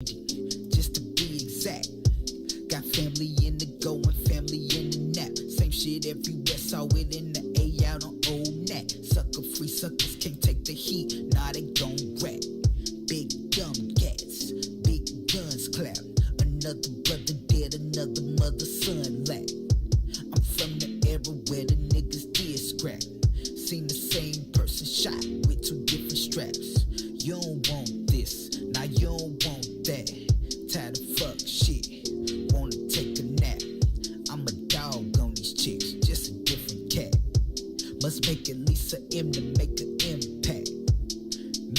just to be exact. Got family in the go and family in the nap. Same shit everywhere, saw it in the A out on old Nat. Sucker free suckers can't take the heat, nah they gon' rap. Big dumb cats, big guns clap. Another brother dead, another mother son lap. I'm from the era where the niggas did scrap. Seen the same person shot with two different straps. You don't want this, now you don't want that. Tired of fuck shit, wanna take a nap. I'm a dog on these chicks, just a different cat. Must make at least a M to make an impact.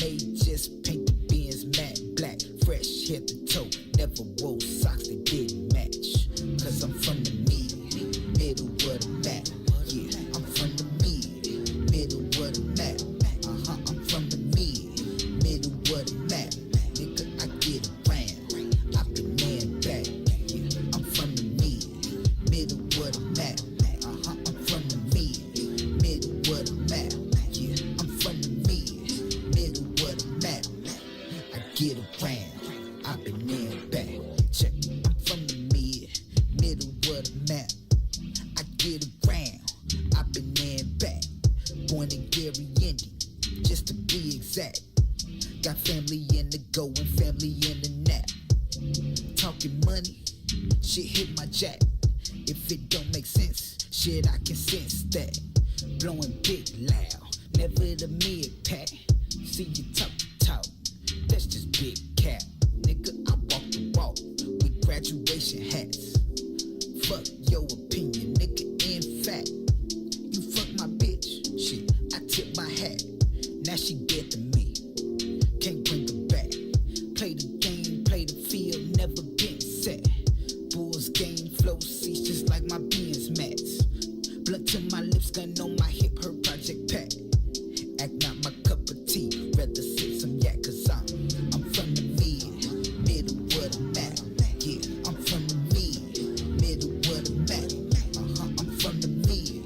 May just paint the Benz matte black. Fresh head to toe, never wore socks that didn't match. Cause I'm from the middle of the map. Yeah, I'm from the middle of the map. I'm from the middle of the map. Nigga, I get around, I've been there and back. Yeah, I'm from the middle of the map. I'm from the middle of the map. Yeah, I'm from the middle of the map. I get around, I've been there and back. Check, I'm from the middle of the map. I get around, I've been there and back. Born in Gary, Indy, just to be exact. Got family in the go and family in the nap. Talking money, shit hit my jack. If it don't make sense, shit I can sense that. Blowing big loud, never the mid pack. See you talk the talk, that's just big cap. Nigga, I walk the walk with graduation hats. Fuck your opinion, nigga, in fact. You fuck my bitch, shit, I tip my hat. Now she dead to me, can't bring her back. Play the game, play the field, never been set. Bulls game, flow seats just like my Benz mats. Blunt to my lips, gun on my hip, her project pack. Act not my cup of tea, rather sip some yak. Cause I'm from the middle of the map. Yeah, I'm from the middle of the map. I'm from the middle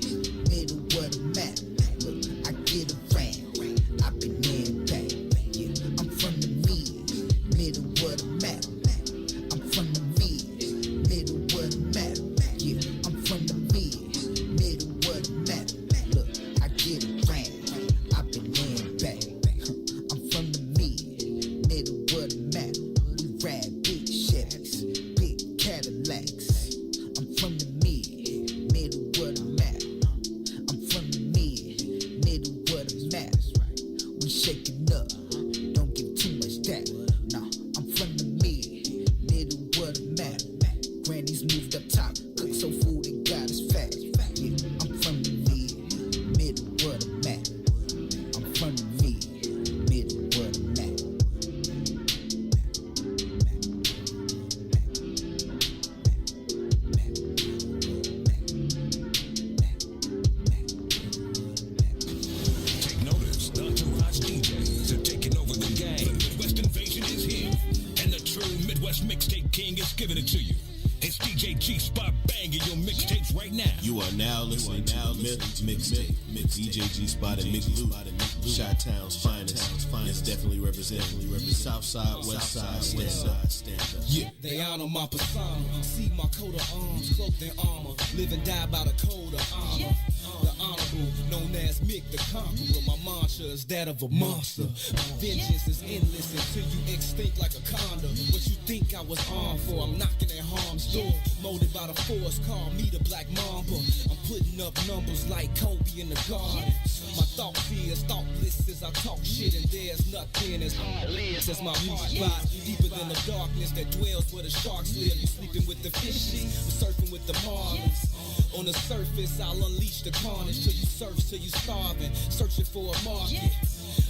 of the map. Look, I get around, I've been there and back. Yeah, I'm from the middle of the map. I'm from the middle of the map. Yeah, I'm from the middle of the map. Look, I get around, I've been there and back. I'm from the middle of the map. We ride big Chevys, big Cadillacs. I'm from the middle of the map. I'm from the middle of the map. We shaking up, don't give too much that. Nah, I'm from the middle of the map. Granny's moved up top, cook so food and got us fat. Yeah, I'm from the middle of the map. I'm from the middle of the map. Take notice, the Entourage DJs are taking over the game. The Midwest invasion is here, and the true Midwest mixtape king is giving it to you. It's DJ G-Spot banging your mixtapes right now. You are now listening to Myth Mixtape. DJ G-Spot and Mick Luke, Chi-Town's finest. It's definitely representing South Side, West Side, stand up. Yeah, they honor my persona. See my coat of arms, cloaked in armor. Live and die by the code of honor. The honorable, known as Mick the Conqueror. My mantra is that of a monster. Vengeance is endless until you extinct like a condor. What you think I was armed for? I'm knocking at harm's door. Molded by the force, call me the Black Mamba. I'm putting up numbers like Kobe in the garden. My thought fears, thoughtless as I talk shit, and there's nothing as heartless as my music spot. Deeper than the darkness that dwells where the sharks live. You sleeping with the fishies, surfing with the marlins. On the surface, I'll unleash the carnage till you surf, till you starving, searching for a market.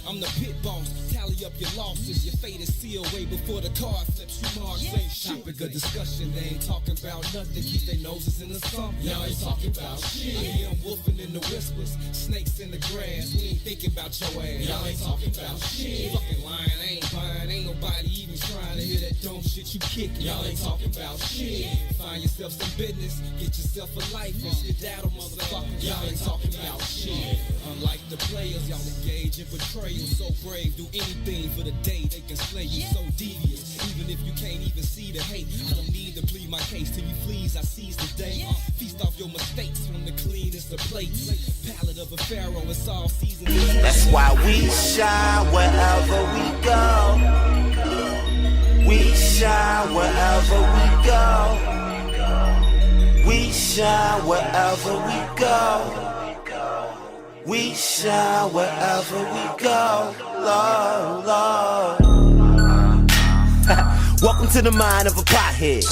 I'm the pit boss, tally up your losses. Your fate is sealed way before the card flips. You marks ain't shit. Topic of discussion, they ain't talking about nothing. Keep their noses in the sump. Y'all ain't talking about shit. I hear them wolfing in the whispers, snakes in the grass. We ain't thinking about your ass. Y'all ain't talking about shit. Fucking lying, I ain't buying. Ain't nobody even trying to hear that dumb shit you kicking. Y'all ain't talking about shit. Find yourself some business, get yourself a life, and skedaddle, motherfucker. Y'all ain't talking about shit. Unlike the players, y'all engage in betrayal. you so brave, do anything for the day they can slay you. So devious, even if you can't even see the hate. I don't need to plead my case till you please. I seize the day. Feast off your mistakes from the cleanest of plates. Palette of a pharaoh, it's all season. That's why we shine wherever we go. We shine wherever we go. We shine wherever we go. We shine wherever we go. Lord, Lord. Welcome to the mind of a pothead.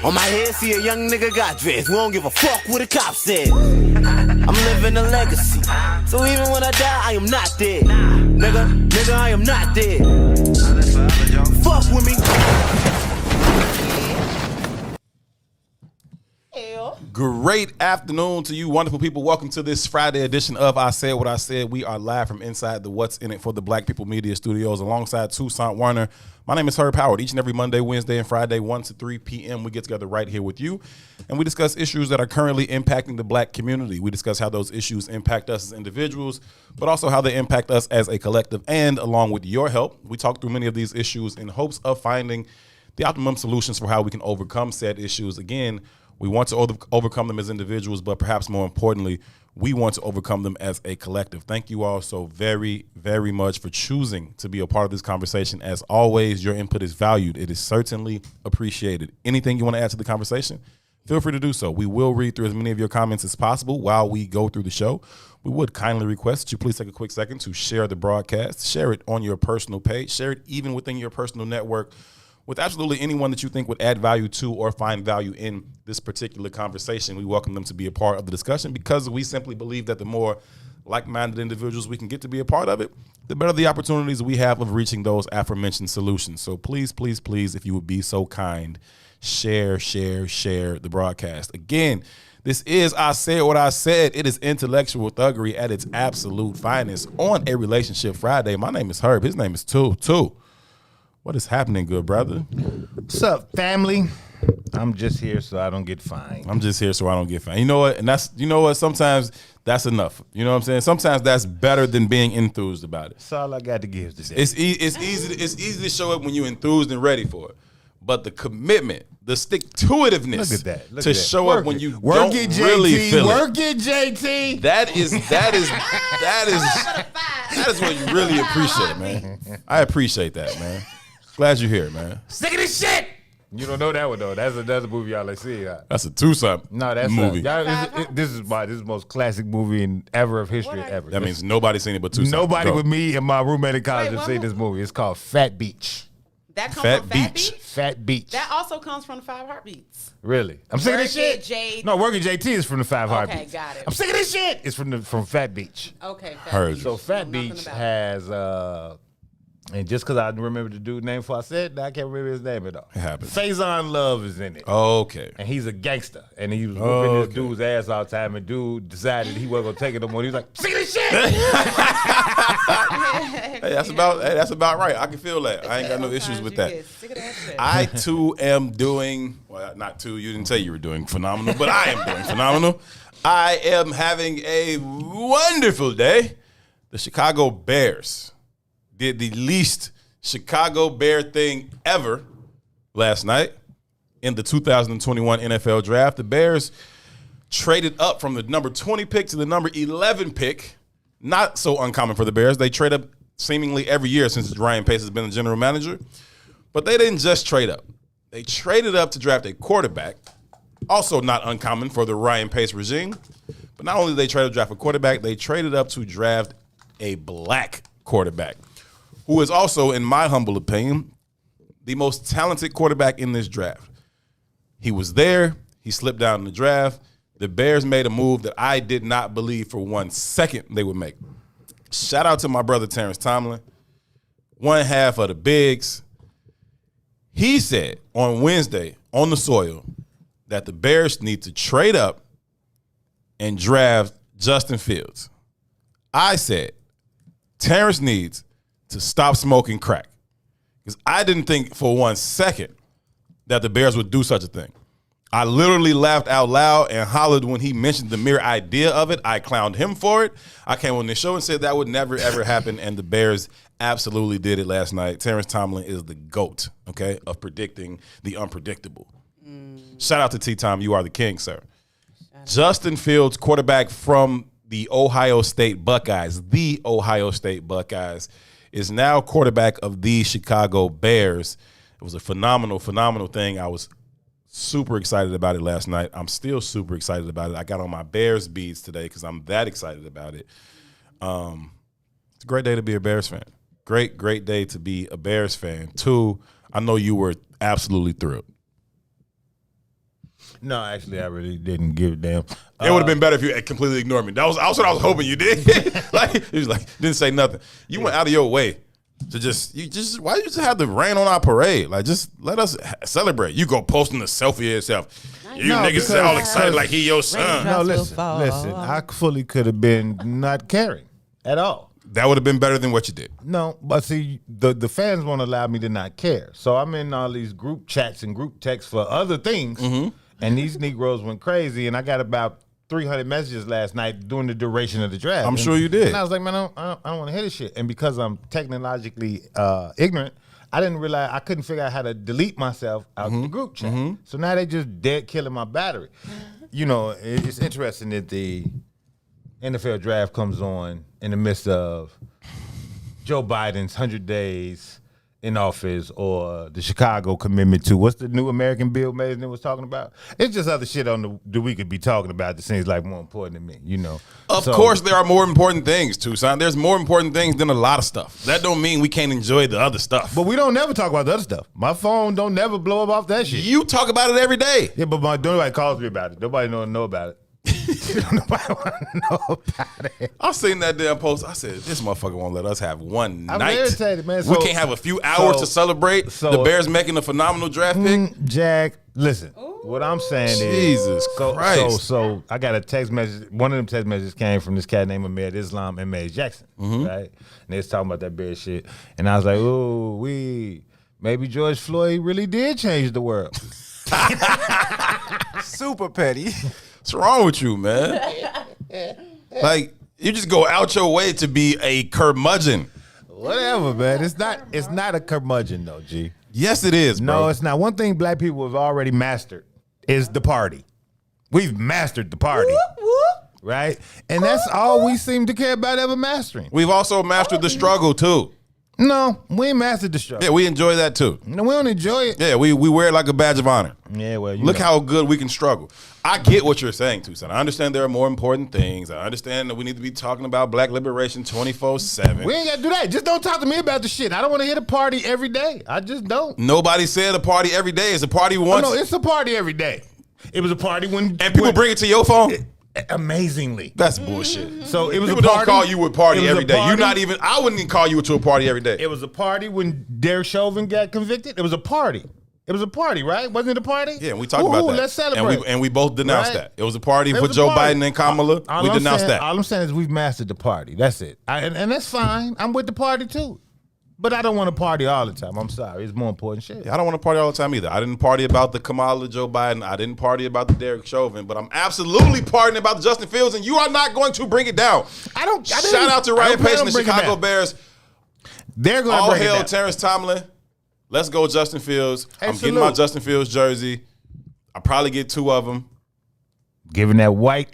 On my head, see a young nigga got dressed. We don't give a fuck what the cop said. I'm living a legacy. So even when I die, I am not dead. Nigga, I am not dead. Fuck with me. Great afternoon to you wonderful people. Welcome to this Friday edition of I Said What I Said. We are live from inside the What's In It for the Black People Media Studios alongside Toussaint Werner. My name is Howard. Each and every Monday, Wednesday, and Friday, 1 to 3 p.m. we get together right here with you, and we discuss issues that are currently impacting the black community. We discuss how those issues impact us as individuals, but also how they impact us as a collective. And along with your help, we talk through many of these issues in hopes of finding the optimum solutions for how we can overcome said issues. Again, we want to overcome them as individuals, but perhaps more importantly, we want to overcome them as a collective. Thank you all so very, very much for choosing to be a part of this conversation. As always, your input is valued. It is certainly appreciated. Anything you want to add to the conversation, feel free to do so. We will read through as many of your comments as possible while we go through the show. We would kindly request that you please take a quick second to share the broadcast, share it on your personal page, share it even within your personal network, with absolutely anyone that you think would add value to or find value in this particular conversation. We welcome them to be a part of the discussion because we simply believe that the more like-minded individuals we can get to be a part of it, the better the opportunities we have of reaching those aforementioned solutions. So please, please, please, if you would be so kind, share the broadcast. Again, this is I Said What I Said. It is Intellectual Thuggery at its absolute finest on a Relationship Friday. My name is Herb. His name is Two. What is happening, good brother? What's up, family? I'm just here so I don't get fined. You know what? And sometimes that's enough. You know what I'm saying? Sometimes that's better than being enthused about it. That's all I got to give today. It's easy to show up when you're enthused and ready for it. But the commitment, the stick-to-itiveness to show up when you don't really feel it. Work it, JT. That is what you really appreciate, man. I appreciate that, man. Glad you're here, man. Sick of this shit. You don't know that one though. That's another movie y'all like see. That's a Toussaint movie. This is the most classic movie in history ever. That means nobody's seen it but Toussaint. Nobody but me and my roommate in college have seen this movie. It's called Fat Beach. That comes from Fat Beach? Fat Beach. That also comes from the 5 Heartbeats. Really? I'm sick of this shit. Working JT is from the 5 Heartbeats. Okay, got it. I'm sick of this shit. It's from Fat Beach. Okay, Fat Beach. So Fat Beach has and just because I remember the dude's name before I said it, I can't remember his name at all. It happens. Faison Love is in it. Okay. And he's a gangster. And he was whooping this dude's ass all the time. And dude decided he wasn't going to take it no more. He was like, sick of this shit. Hey, that's about right. I can feel that. I ain't got no issues with that. Sick of that shit. I too am doing, well, not too, you didn't say you were doing phenomenal, but I am doing phenomenal. I am having a wonderful day. The Chicago Bears did the least Chicago Bear thing ever last night in the 2021 NFL Draft. The Bears traded up from the number 20 pick to the number 11 pick. Not so uncommon for the Bears. They trade up seemingly every year since Ryan Pace has been the general manager. But they didn't just trade up. They traded up to draft a quarterback. Also not uncommon for the Ryan Pace regime. But not only did they trade up to draft a quarterback, they traded up to draft a black quarterback, who is also, in my humble opinion, the most talented quarterback in this draft. He was there. He slipped down in the draft. The Bears made a move that I did not believe for 1 second they would make. Shout out to my brother Terrence Tomlin, one half of the Bigs. He said on Wednesday on the soil that the Bears need to trade up and draft Justin Fields. I said Terrence needs to stop smoking crack, because I didn't think for 1 second that the Bears would do such a thing. I literally laughed out loud and hollered when he mentioned the mere idea of it. I clowned him for it. I came on this show and said that would never, ever happen, and the Bears absolutely did it last night. Terrence Tomlin is the GOAT, okay, of predicting the unpredictable. Shout out to T-Tom. You are the king, sir. Justin Fields, quarterback from the Ohio State Buckeyes, is now quarterback of the Chicago Bears. It was a phenomenal, phenomenal thing. I was super excited about it last night. I'm still super excited about it. I got on my Bears beads today because I'm that excited about it. It's a great day to be a Bears fan. Great day to be a Bears fan. Two, I know you were absolutely thrilled. No, actually, I really didn't give a damn. It would have been better if you had completely ignored me. That was what I was hoping you did. He was like, didn't say nothing. You went out of your way to why you just have to rain on our parade? Like, just let us celebrate. You go posting the selfie of yourself. You niggas all excited like he your son. No, listen. I fully could have been not caring at all. That would have been better than what you did. No, but see, the fans won't allow me to not care. So I'm in all these group chats and group texts for other things. Mm-hmm. And these Negroes went crazy, and I got about 300 messages last night during the duration of the draft. I'm sure you did. And I was like, man, I don't want to hear this shit. And because I'm technologically ignorant, I didn't realize I couldn't figure out how to delete myself out of the group chat. Mm-hmm. So now they just dead killing my battery. You know, it's interesting that the NFL draft comes on in the midst of Joe Biden's 100 days in office, or the Chicago commitment to what's the new American Bill Mason was talking about. It's just other shit on that we could be talking about that seems like more important to me, you know. Of course there are more important things, Toussaint. There's more important things than a lot of stuff. That don't mean we can't enjoy the other stuff. But we don't never talk about the other stuff. My phone don't never blow up off that shit. You talk about it every day. Yeah, but nobody calls me about it. Nobody know about it. Nobody want to know about it. I seen that damn post. I said, this motherfucker won't let us have one night. I'm irritated, man. We can't have a few hours to celebrate the Bears making a phenomenal draft pick. Jack, listen. What I'm saying Jesus Christ. So I got a text message. One of them text messages came from this cat named Ahmed Islam and Mae Jackson, right? And they was talking about that Bears shit. And I was like, maybe George Floyd really did change the world. Super petty. What's wrong with you, man? Like, you just go out your way to be a curmudgeon. Whatever, man. It's not a curmudgeon though, G. Yes, it is, bro. No, it's not. One thing black people have already mastered is the party. We've mastered the party. Whoop, whoop. Right? And that's all we seem to care about ever mastering. We've also mastered the struggle, too. No, we ain't mastered the struggle. Yeah, we enjoy that, too. No, we don't enjoy it. Yeah, we wear it like a badge of honor. Yeah, well, Look how good we can struggle. I get what you're saying, Toussaint. I understand there are more important things. I understand that we need to be talking about black liberation 24/7. We ain't got to do that. Just don't talk to me about the shit. I don't want to hear the party every day. I just don't. Nobody said a party every day. It's a party once. No, it's a party every day. It was a party when... And people bring it to your phone? Amazingly. That's bullshit. So it was people a party. Don't call you a party every day. You're not even... I wouldn't even call you to a party every day. It was a party when Derek Chauvin got convicted. It was a party. It was a party, right? Wasn't it a party? Yeah, we talked about that. Let's celebrate. And we both denounced that. It was a party for Joe Biden and Kamala. We denounced that. All I'm saying is we've mastered the party. That's it. And that's fine. I'm with the party too. But I don't want to party all the time. I'm sorry. It's more important shit. Yeah, I don't want to party all the time either. I didn't party about the Kamala, Joe Biden. I didn't party about the Derek Chauvin. But I'm absolutely partying about the Justin Fields, and you are not going to bring it down. Shout out to Ryan Pace and the Chicago Bears. They're going to all bring it down. All hail Terrence Tomlin. Let's go Justin Fields. Hey, I'm getting my Justin Fields jersey. I'll probably get 2 of them. Giving that white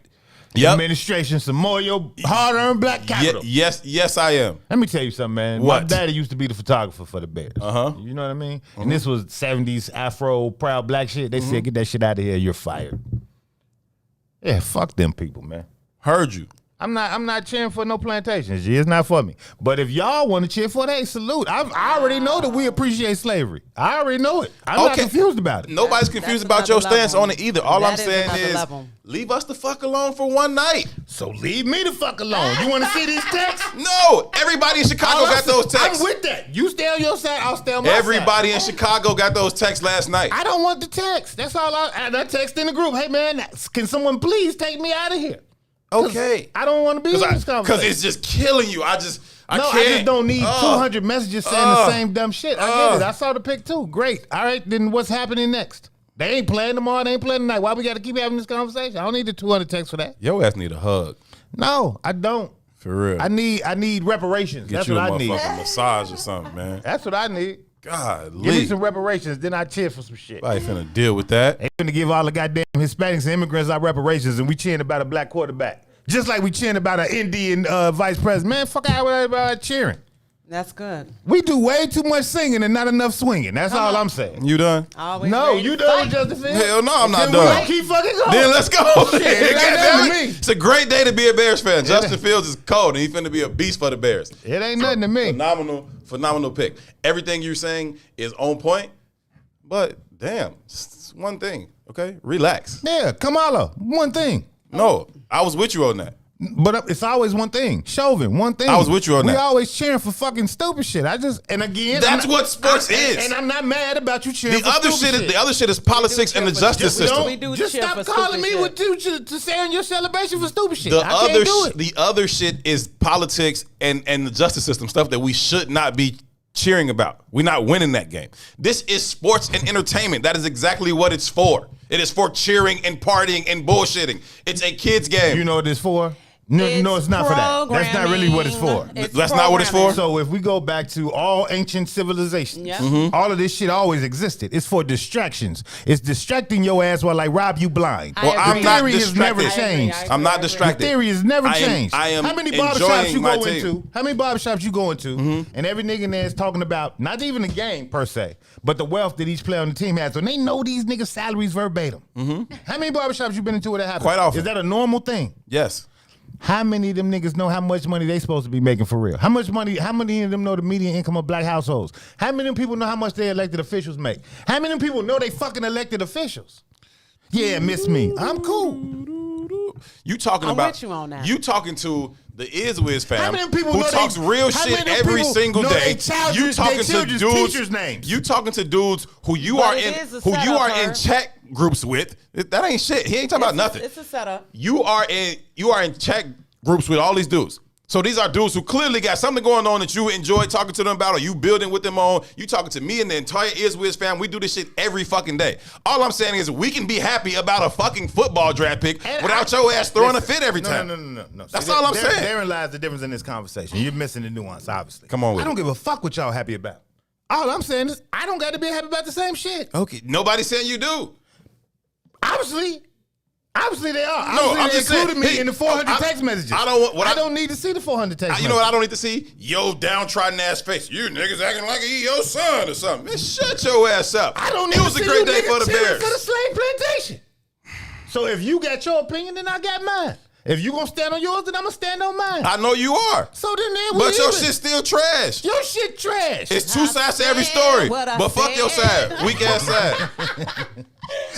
administration some more of your hard-earned black capital. Yes, I am. Let me tell you something, man. What? My daddy used to be the photographer for the Bears. You know what I mean? And this was 70s Afro proud black shit. They said, get that shit out of here. You're fired. Yeah, fuck them people, man. Heard you. I'm not cheering for no plantations. It's not for me. But if y'all want to cheer for it, hey, salute. I already know that we appreciate slavery. I already know it. I'm not confused about it. Nobody's confused about your stance on it either. All I'm saying is leave us the fuck alone for one night. So leave me the fuck alone. You want to see these texts? No. Everybody in Chicago got those texts. I'm with that. You stay on your side, I'll stay on my side. Everybody in Chicago got those texts last night. I don't want the text. That's all I text in the group. Hey, man, can someone please take me out of here? Okay. I don't want to be in this conversation. Because it's just killing you. I can't. I just don't need 200 messages saying the same dumb shit. I get it. I saw the pic too. Great. All right, then what's happening next? They ain't playing tomorrow. They ain't playing tonight. Why we got to keep having this conversation? I don't need the 200 texts for that. Your ass need a hug. No, I don't. For real. I need reparations. Get That's you what a I need. motherfucking massage or something, man. That's what I need. God, Give me some reparations, then I cheer for some shit. I ain't finna deal with that. Ain't finna give all the goddamn Hispanics and immigrants our reparations, and we cheering about a black quarterback. Just like we cheering about an Indian vice president. Man, fuck out with everybody cheering. That's good. We do way too much singing and not enough swinging. That's all I'm saying. You done? Always No, ready you to done fight. with Justin Fields? Hell no, I'm not Then we done. gonna keep fucking going. Then let's go. Shit, it ain't nothing to me. It's a great day to be a Bears fan. Justin Fields is cold, and he's finna be a beast for the Bears. It ain't nothing to me. Phenomenal pick. Everything you're saying is on point, but damn, it's one thing, okay? Relax. Yeah, Kamala, one thing. No, I was with you on that. But it's always one thing. Chauvin, one thing. I was with you on that. We always cheering for fucking stupid shit. Again, That's what sports is. And I'm not mad about you cheering The for other stupid shit, the other shit is politics and the justice system. We do Just cheer stop for calling me stupid shit. to saying your celebration for stupid shit. The I can't do it. the other shit is politics and the justice system, stuff that we should not be cheering about. We're not winning that game. This is sports and entertainment. That is exactly what it's for. It is for cheering and partying and bullshitting. It's a kid's game. You know what it's for? No, it's not for that. That's not really what it's for. That's not what it's for? So if we go back to all ancient civilizations, Yeah. all of this shit always existed. It's for distractions. It's distracting your ass while like rob you blind. I agree. I'm not theory has never distracted. changed. I I'm not The distracted. theory has never changed. I am how many enjoying barbershops you my go team. into? How many barbershops you go into? And every nigga in there is talking about not even the game per se, but the wealth that each player on the team has. And they know these niggas' salaries verbatim. How many barbershops you been into where that happens? Quite often. Is that a normal thing? Yes. How many of them niggas know how much money they supposed to be making for real? How much money? How many of them know the median income of black households? How many of them people know how much their elected officials make? How many of them people know they fucking elected officials? Yeah, miss me. I'm cool. You talking I'm about with you on that. You talking to the Is How fam many people who know talks real how shit many of every people single know day. they child- You they talking to children's dudes. teachers' names? You talking to dudes who you But are it in is a who you setup, are her. in chat groups with. That ain't shit. He ain't talking about nothing. It's a setup. You are in chat groups with all these dudes. So these are dudes who clearly got something going on that you enjoy talking to them about, or you building with them on. You talking to me and the entire Is fam. We do this shit every fucking day. All I'm saying is we can be happy about a fucking football draft pick without your ass throwing a fit every time. No. That's all I'm saying. Therein lies the difference in this conversation. You're missing the nuance, obviously. Come on with I don't it. give a fuck what y'all happy about. All I'm saying is I don't got to be happy about the same shit. Okay, nobody's saying you do. Obviously they are. No, Obviously I'm they just saying, included me hey, in the 400 I- text messages. I don't want- what I I- don't need to see the 400 text You know what messages. I don't need to see? Yo downtrodden ass face. You niggas acting like he your son or something. Man, shut your ass up. I don't need It was to a see great you day niggas for the cheering Bears. for the slave plantation. So if you got your opinion, then I got mine. If you gonna stand on yours, then I'm gonna stand on mine. I know you are. So then there we But your even. shit's still trash. Your shit trash. It's two sides to every story. what I But fuck your said. side. Weak ass side.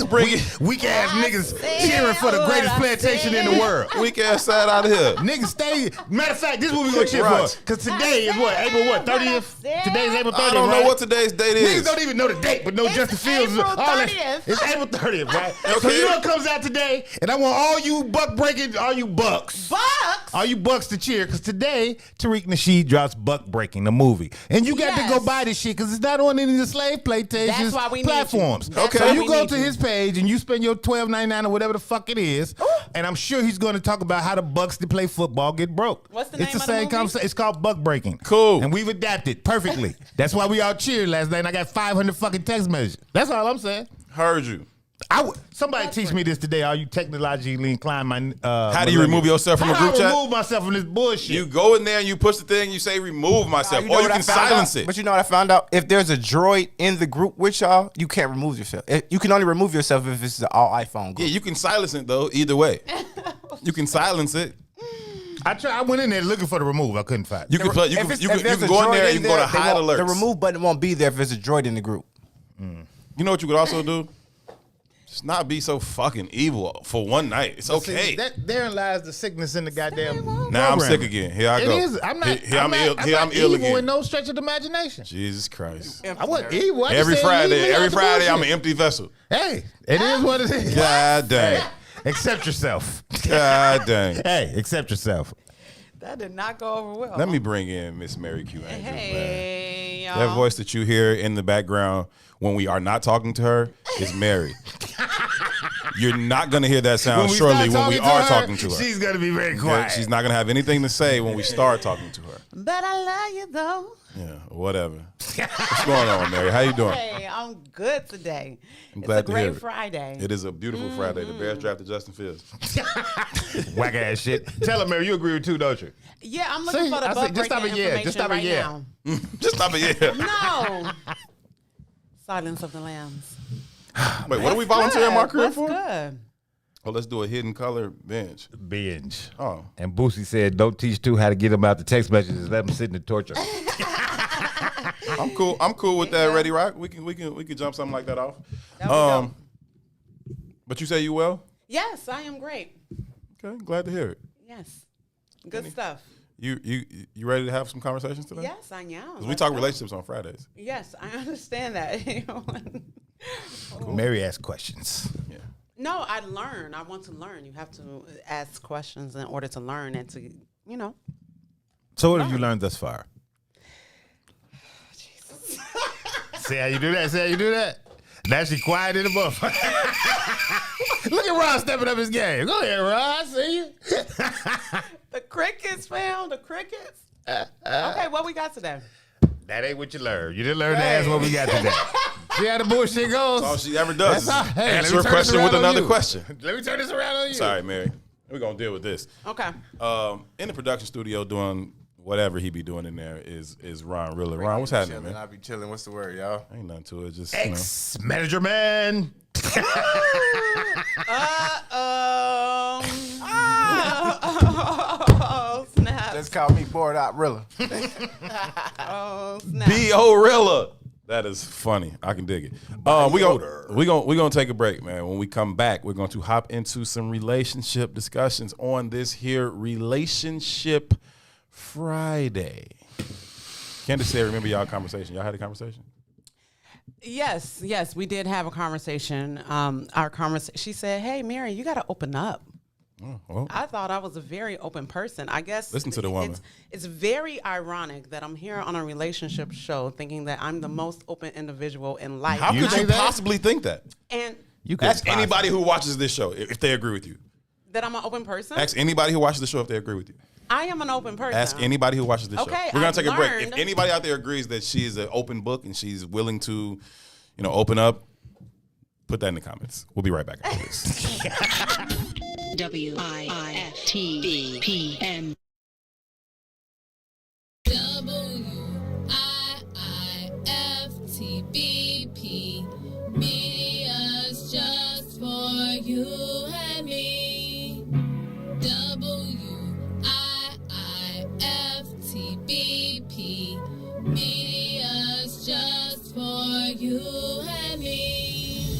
Bring it. Weak ass niggas cheering for the greatest what I plantation in the said. world. Weak ass side out of here. Niggas stay. Matter of fact, this is what we gonna cheer Right. for. Cause today is what? April what? 30th? Today's April 30th. I don't know right? what today's date is. Niggas don't even know the date, but know Justin Fields. April all that- 30th. It's April 30th, right? So Okay. you know what comes out today? And I want all you buck breaking, all you bucks. Bucks. All you bucks to cheer, because today Tariq Nasheed drops Buck Breaking, the movie. And you got to go Yes. buy this shit because it's not on any of the slave plantations That's why we need platforms. you. That's So why you we go need to you. his page and you spend your $12.99 or whatever the fuck it is, and I'm sure he's going to talk about how the Bucks that play football get broke. What's the It's name the of the same movie? conversation. It's called Buck Breaking. Cool. And we've adapted perfectly. That's why we all cheered last night and I got 500 fucking text messages. That's all I'm saying. Heard you. Somebody teach me this today. Are you technologically inclined? How do you remove yourself from a group How do chat? I remove myself from this bullshit? You go in there and you push the thing, you say remove myself, or you what I can found silence out? it. But you know what I found out? If there's a droid in the group with y'all, you can't remove yourself. You can only remove yourself if it's an all iPhone group. Yeah, you can silence it though, either way. You can silence it. I went in there looking for the remove. I couldn't find it. You can play, you If can, it's- you if can, you there's can a go in droid there and you can go to they hide won't- alerts. The remove button won't be there if there's a droid in the group. You know what you could also do? Just not be so fucking evil for one night. It's okay. See, therein lies the sickness in the goddamn. Now I'm program. sick again. Here I It go. is. I'm not. Here I'm I'm not, ill. I'm Here not I'm ill evil again. in no stretch of the imagination. Jesus Christ. I wasn't evil. I just Every said Friday, leave me every out the Friday, I'm an bullshit. empty vessel. Hey, it is what it is. God dang. Accept yourself. God dang. Hey, accept yourself. That did not go over well. Let me bring in Miss Mary Q. Andrews, man. Hey, y'all. That voice that you hear in the background when we are not talking to her is Mary. You're not going to hear that sound When surely start when we talking to are her, talking to her. She's gonna be very Okay? quiet. She's not going to have anything to say when we start talking to her. But I love you though. Yeah, whatever. What's going on, Mary? How you doing? Hey, I'm good today. I'm glad it's a to hear great it. Friday. It is a beautiful Friday. The Bears drafted Justin Fields. Whack ass shit. Tell her, Mary, you agree with too, don't you? Yeah, I'm looking See, for the I butt said, just stop breaking it, yeah. information Just stop it, right yeah. now. Just stop it, yeah. No. Silence of the Lambs. Wait, what are we volunteering my career What's for? good? Oh, let's do a hidden color bench. Binge. Oh. And Boosie said, don't teach two how to get them out the text messages. Let them sit in the torture. I'm cool. I'm cool with that. Ready Rock? We can jump something like that off. There we go. But you say you well? Yes, I am great. Okay, glad to hear it. Yes. Good stuff. You ready to have some conversations today? Yes, I am. 'Cause we Let's talk go. relationships on Fridays. Yes, I understand that. Mary asked questions. Yeah. No, I learn. I want to learn. You have to ask questions in order to learn and to, So what have you learned thus far? See how you do that? See how you do that? Now she quiet in the buff. Look at Ron stepping up his game. Go ahead, Ron. I see you. The crickets, fam. The crickets. Okay, what we got today? That ain't what you learned. You didn't learn to ask what we got today. See how the bullshit goes? All she ever does is That's all. Hey, answer let me a turn question this with around on another you. question. Let me turn this around on you. Sorry, Mary. We're going to deal with this. Okay. In the production studio doing whatever he be doing in there is Ron Riller. Ron, what's happening, man? I be chilling. What's the word, y'all? Ain't nothing to it. Just, Ex-manager man. Oh, snap. Just call me bored out Rilla. Oh, snap. B.O. Rilla. That is funny. I can dig it. We gonna take a break, man. When we come back, we're going to hop into some relationship discussions on this here Relationship Friday. Candace said, remember y'all conversation? Y'all had a conversation? Yes, we did have a conversation. She said, "Hey, Mary, you got to open up." Oh, well. I thought I was a very open person. I guess Listen to the woman. It's very ironic that I'm here on a relationship show thinking that I'm the most open individual in life. How could you possibly think that? And You could Ask anybody who watches this show if they agree with you. that I'm an open person? Ask anybody who watches the show if they agree with you. I am an open person. Ask anybody who watches this show. Okay, We're gonna I've take a break. If learned- anybody out there agrees that she is an open book and she's willing to, open up, put that in the comments. We'll be right back after this. WIFTBPM. WIIFTBP. Media's just for you and me. WIIFTBP. Media's just for you and me.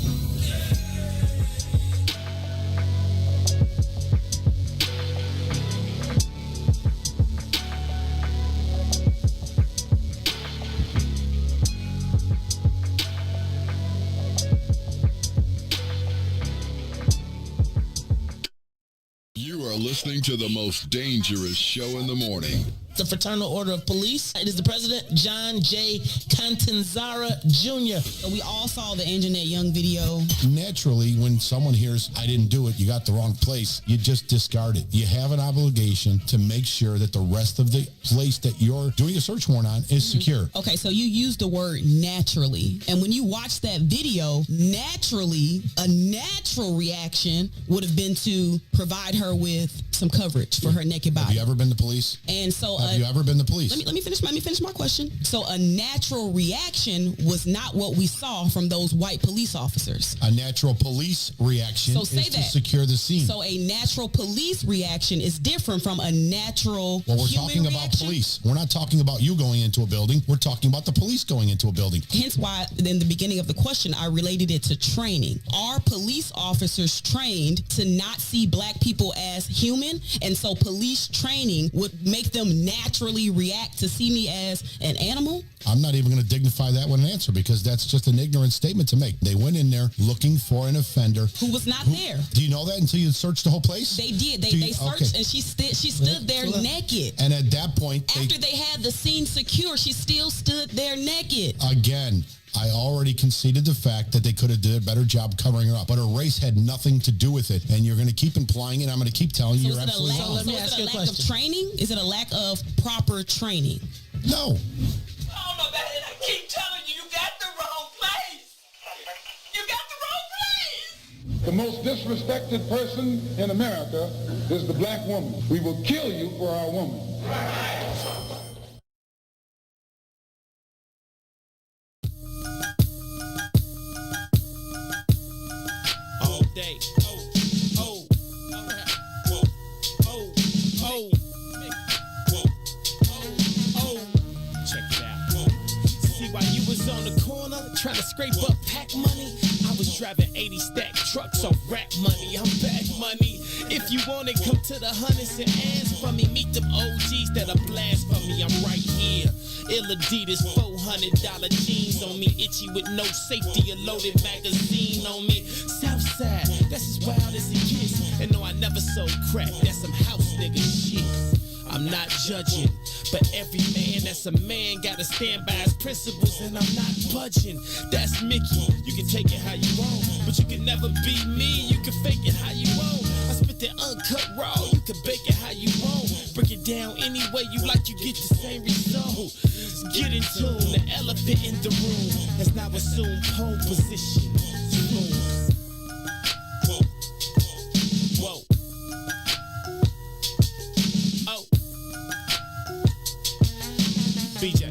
You are listening to the most dangerous show in the morning. The Fraternal Order of Police. It is the President, John J. Catanzara Jr. We all saw the Anjanette Young video. Naturally, when someone hears, I didn't do it, you got the wrong place, you just discard it. You have an obligation to make sure that the rest of the place that you're doing a search warrant on is secure. Okay, so you used the word naturally. And when you watch that video, naturally, a natural reaction would have been to provide her with some coverage for her naked body. Have you ever been to police? And so Have you ever been to police? Let me finish my question. So a natural reaction was not what we saw from those white police officers. A natural police reaction is to secure the scene. So a natural police reaction is different from a natural Well, we're human talking about reaction. police. We're not talking about you going into a building. We're talking about the police going into a building. Hence why in the beginning of the question, I related it to training. Are police officers trained to not see black people as human? And so police training would make them naturally react to see me as an animal? I'm not even going to dignify that with an answer because that's just an ignorant statement to make. They went in there looking for an offender. Who was not there. Do you know that until you searched the whole place? They did. They searched and she stood there naked. And at that point, after they had the scene secure, she still stood there naked. Again, I already conceded the fact that they could have did a better job covering her up. But her race had nothing to do with it. And you're going to keep implying it. I'm going to keep telling you you're absolutely wrong. Let me ask you a question. Of training? Is it a lack of proper training? No. Oh, my bad. I keep telling you, you got the wrong place. You got the wrong place. The most disrespected person in America is the black woman. We will kill you for our woman. All day. Check it out. See, while you was on the corner trying to scrape up pack money, I was driving 80 stack trucks off rap money. I'm back money. If you want it, come to the hundreds and ask for me. Meet them OGs that'll blast for me. I'm right here. Ill Adidas, $400 jeans on me. Itchy with no safety, a loaded magazine on me. Southside, that's as wild as it gets. And no, I never sold crack. That's some house nigga shit. I'm not judging, but every man that's a man gotta stand by his principles, and I'm not budging. That's Mickey. You can take it how you want, but you can never be me. You can fake it how you want. I spit that uncut raw. You can bake it how you want. Break it down any way you like. You get the same result. Just get in tune. The elephant in the room has now assumed pole position. Whoa. BJ,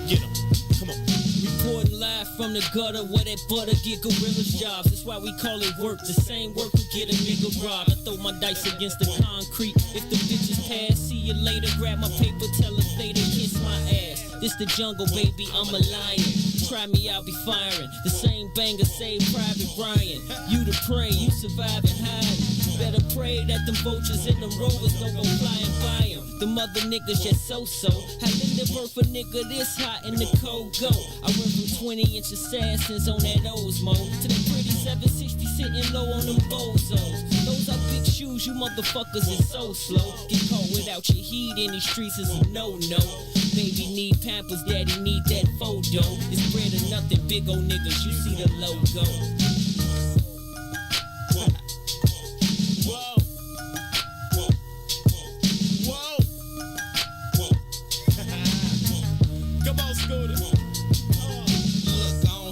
get him. Come on. Reporting live from the gutter where that butter get gorillas jobs. That's why we call it work. The same work will get a nigga robbed. I throw my dice against the concrete. If the bitches pass, see you later. Grab my paper, tell her they kiss my ass. This the jungle, baby, I'm a lion. Try me, I'll be firing. The same banger, same Private Brian. You the prey, you survive and hide. Better pray that them vultures and them rovers don't go flying by them. The mother niggas just so-so. How Linda birth a nigga this hot in the cold go? I went from 20-inch assassins on that Osmo to the pretty 760 sitting low on them bozos. Those are big shoes, you motherfuckers is so slow. Get caught without your heat in these streets is a no-no. Baby need Pampers, daddy need that photo. It's bread or nothing, big old niggas, you see the logo.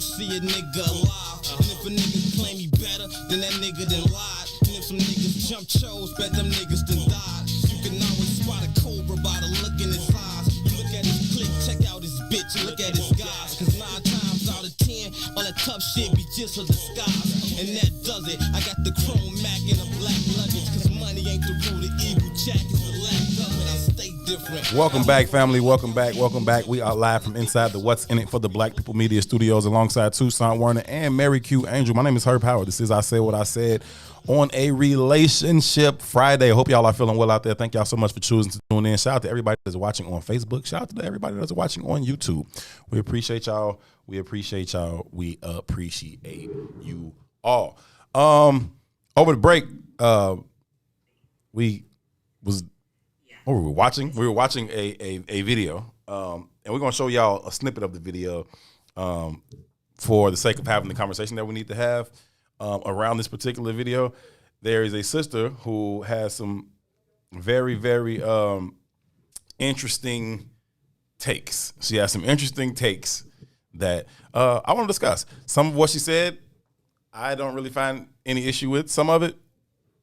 See a nigga alive, and if a nigga claim he better, then that nigga done lied. And if some niggas jump chose, bet them niggas done died. You can always spot a cobra by the look in his eyes. You look at his clique, check out his bitch, and look at his guys. Cause 9 times out of 10, all that tough shit be just a disguise. And that does it. I got the chrome Mac in a black luggage, cause money ain't the root of evil. Jack is the lack of it. I stay different. Welcome back, family. Welcome back. We are live from inside the What's in It for the Black People Media Studios alongside Toussaint Werner and Mary Q Angel. My name is Herb Howard. This is I Said What I Said on a Relationship Friday. I hope y'all are feeling well out there. Thank y'all so much for choosing to tune in. Shout out to everybody that's watching on Facebook. Shout out to everybody that's watching on YouTube. We appreciate y'all. We appreciate y'all. We appreciate you all. Over the break, we were watching a video, and we're gonna show y'all a snippet of the video for the sake of having the conversation that we need to have around this particular video. There is a sister who has some very, very interesting takes. She has some interesting takes that I want to discuss. Some of what she said, I don't really find any issue with. Some of it,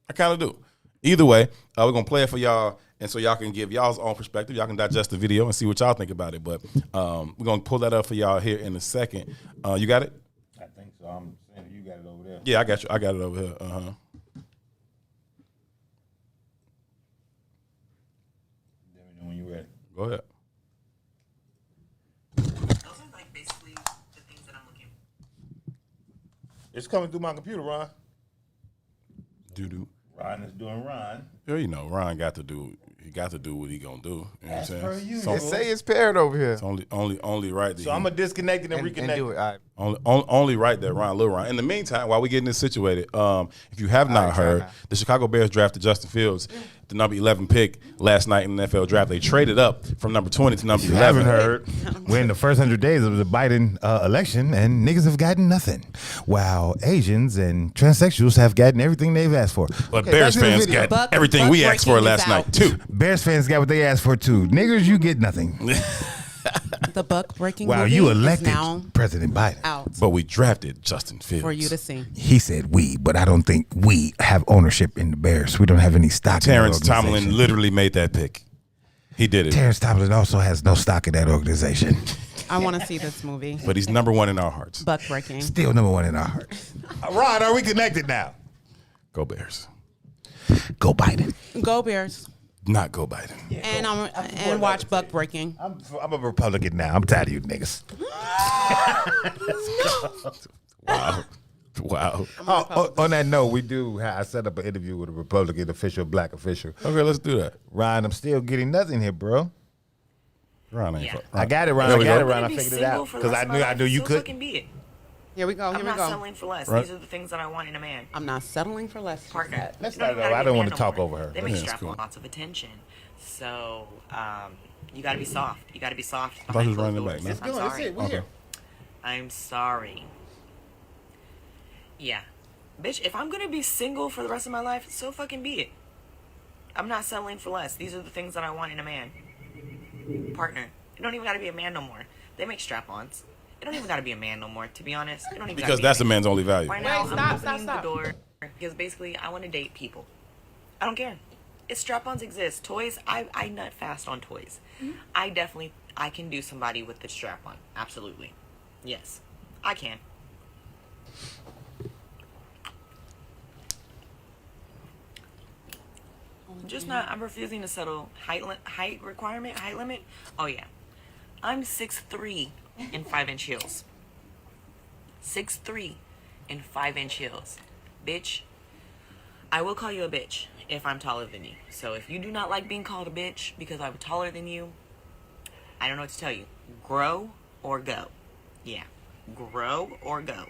I kind of do. Either way, we're going to play it for y'all, and so y'all can give y'all's own perspective. Y'all can digest the video and see what y'all think about it. But we're going to pull that up for y'all here in a second. You got it? I think so. I'm saying you got it over there. Yeah, I got you. I got it over here. Uh-huh. Let me know when you're ready. Go ahead. Those are like basically the things that I'm looking for. It's coming through my computer, Ron. Doo-doo. Ron is doing Ron. Yeah, you know, Ron got to do what he gonna do. You know what I'm saying? They say it's paired over here. It's only right. So I'm gonna disconnect it and reconnect. And do it. All right. Only right there, Ron, Lil Ron. In the meantime, while we getting this situated, if you have not heard, the Chicago Bears drafted Justin Fields, the number 11 pick last night in the NFL draft. They traded up from number 20 to number 11. Haven't heard. We're in the first 100 days of the Biden election, and niggas have gotten nothing, while Asians and transsexuals have gotten everything they've asked for. But Bears fans got everything we asked for last night, too. Bears fans got what they asked for, too. Niggers, you get nothing. The buck breaking Wow, movie you is elected now President Biden. out But we drafted Justin Fields. for you to see. He said we, but I don't think we have ownership in the Bears. We don't have any stock Terrence in that organization. Tomlin literally made that pick. He did it. Terrence Tomlin also has no stock in that organization. I want to see this movie. But he's number one in our hearts. Buck breaking. Still number one in our hearts. Ron, are we connected now? Go Bears. Go Biden. Go Bears. Not go Biden. And watch Buck breaking. I'm a Republican now. I'm tired of you niggas. Wow. Wow. On that note, I set up an interview with a Republican official, black official. Okay, let's do that. Ron, I'm still getting nothing here, bro. Ron ain't I got it, Ron. There I we got go. it, Ron. I figured it out. Because I knew you could. Here we go. I'm not settling for less. Right. These are the things that I want in a man. I'm not settling for less. Partner. Let's You don't start even over. gotta I be don't a want man to no talk more. over her. They may Yeah, strap that's cool. on lots of attention. So you got to be soft. You got to be soft. I thought he was behind running closed it back, doors. no? I'm Let's go, sorry. that's it. We're here. I'm sorry. Yeah. Bitch, if I'm going to be single for the rest of my life, so fucking be it. I'm not settling for less. These are the things that I want in a man. Partner. You don't even got to be a man no more. They make strap-ons. It don't even got to be a man no more, to be honest. It don't even Because gotta be that's a a man. man's only value. Right now, Wait, I'm stop, opening stop. the door because basically I want to date people. I don't care. If strap-ons exist, toys, I nut fast on toys. I can do somebody with the strap-on. Absolutely. Yes, I can. Just not, I'm refusing to settle height limit. Oh yeah. I'm 6'3" in 5-inch heels. 6'3" in 5-inch heels. Bitch, I will call you a bitch if I'm taller than you. So if you do not like being called a bitch because I'm taller than you, I don't know what to tell you. Grow or go. Yeah. Grow or go.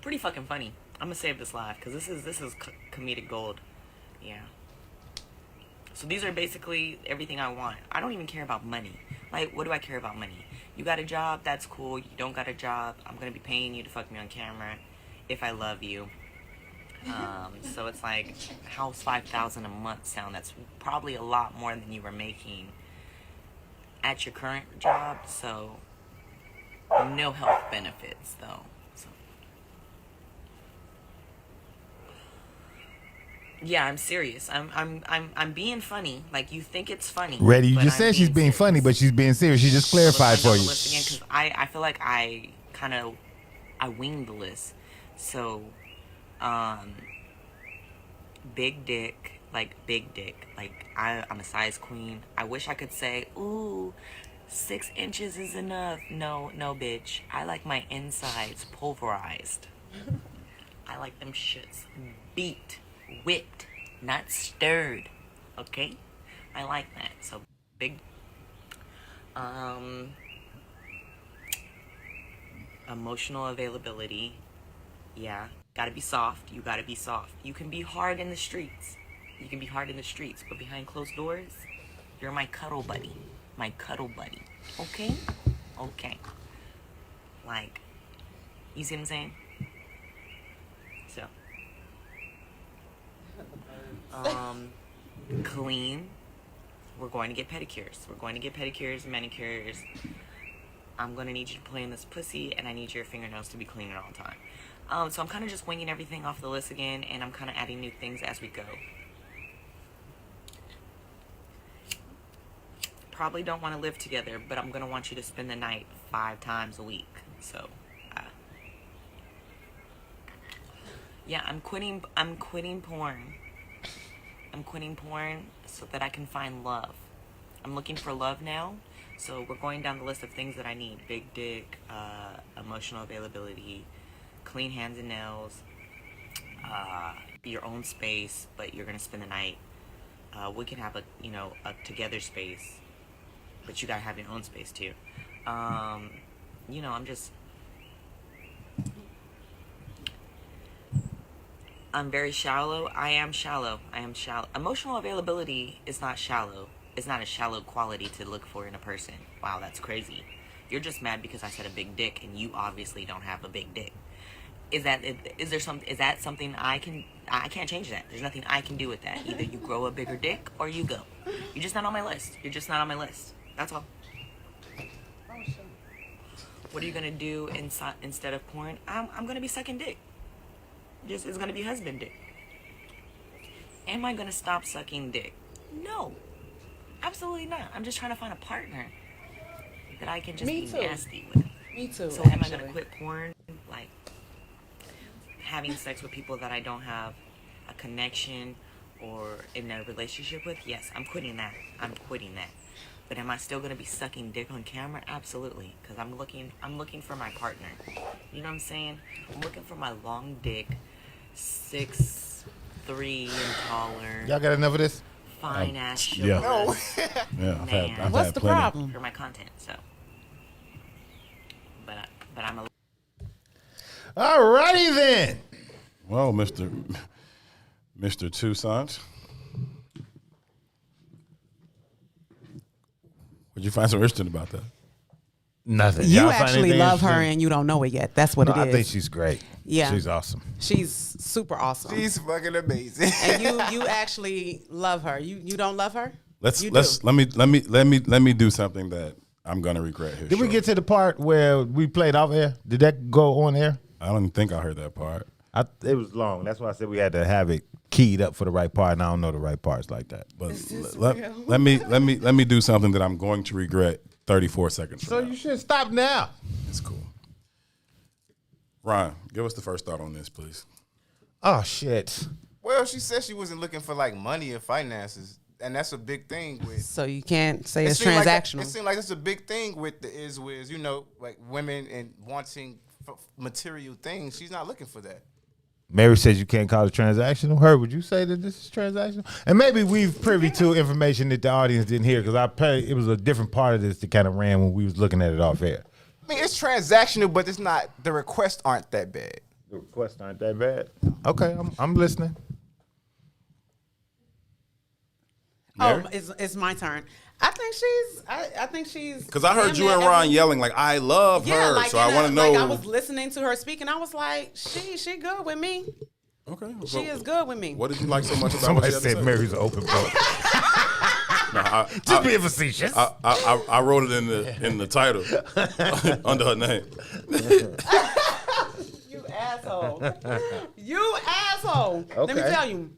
Pretty fucking funny. I'm gonna save this live because this is comedic gold. Yeah. So these are basically everything I want. I don't even care about money. Like, what do I care about money? You got a job, that's cool. You don't got a job, I'm gonna be paying you to fuck me on camera if I love you. So it's like, how's $5,000 a month sound? That's probably a lot more than you were making at your current job. So no health benefits though. So yeah, I'm serious. I'm being funny. Like, you think it's funny. Ready? You but just I'm said she's being funny, but she's being serious. She just clarified for you. Because I feel like I winged the list. So, big dick. Like, I'm a size queen. I wish I could say, ooh, 6 inches is enough. No, bitch. I like my insides pulverized. I like them shits beat. Whipped, not stirred. Okay? I like that. So big emotional availability. Yeah. Gotta be soft. You gotta be soft. You can be hard in the streets. But behind closed doors, you're my cuddle buddy. Okay? Okay. Like, you see what I'm saying? So clean. We're going to get pedicures, manicures. I'm going to need you to play in this pussy, and I need your fingernails to be clean at all time. So I'm kind of just winging everything off the list again, and I'm kind of adding new things as we go. Probably don't want to live together, but I'm going to want you to spend the night 5 times a week. So, yeah, I'm quitting porn. I'm quitting porn so that I can find love. I'm looking for love now. So we're going down the list of things that I need. Big dick, emotional availability, clean hands and nails, your own space, but you're going to spend the night. We can have a together space. but you gotta have your own space too. You know, I'm very shallow. I am shallow. Emotional availability is not shallow. It's not a shallow quality to look for in a person. Wow, that's crazy. You're just mad because I said a big dick, and you obviously don't have a big dick. Is that something I can't change that. There's nothing I can do with that. Either you grow a bigger dick or you go. You're just not on my list. That's all. What are you gonna do instead of porn? I'm gonna be sucking dick. It's gonna be husband dick. Am I gonna stop sucking dick? No, absolutely not. I'm just trying to find a partner that I can just be nasty with. Me too. So am I gonna quit porn? Like having sex with people that I don't have a connection or in a relationship with? Yes, I'm quitting that. But am I still gonna be sucking dick on camera? Absolutely, because I'm looking for my partner. You know what I'm saying? I'm looking for my long dick, 6'3" and taller. Y'all got enough of this? Fine ass shoulders. Yeah. No. I've What's had the plenty. problem? For my content, so. But I'm a. All righty then. Well, Mr. Toussaint, what'd you find so interesting about that? Nothing. You Y'all find actually anything love her interesting? and you don't know it yet. That's what No, it is. I think she's great. Yeah. She's awesome. She's super awesome. She's fucking amazing. And you actually love her. You don't love her? Let me do something that I'm gonna regret here. Did we get to the part where we played off air? Did that go on air? I don't think I heard that part. It was long. That's why I said we had to have it keyed up for the right part, and I don't know the right parts like that. But let me do something that I'm going to regret 34 seconds from So now. you should stop now. It's cool. Ryan, give us the first thought on this, please. Oh shit. Well, she said she wasn't looking for like money or finances, and that's a big thing with. So you can't say it's seemed transactional. It seems like it's a big thing with the is, you know, like women and wanting material things. She's not looking for that. Mary says you can't call it transactional. Her, would you say that this is transactional? And maybe we've privy to information that the audience didn't hear because it was a different part of this that kind of ran when we was looking at it off air. I mean, it's transactional, but it's not. The requests aren't that bad. The requests aren't that bad. Okay, I'm listening. Oh, it's my turn. I think she's. Because I heard you and Ron yelling like, "I love her," like so I want to know. Like I was listening to her speak, and I was like, she good with me. Okay, she is good with me. What did you like so much about Somebody what she had to said say? Mary's an open book. Just being facetious. I wrote it in the title under her name. You asshole. You asshole. Let me Okay. tell you.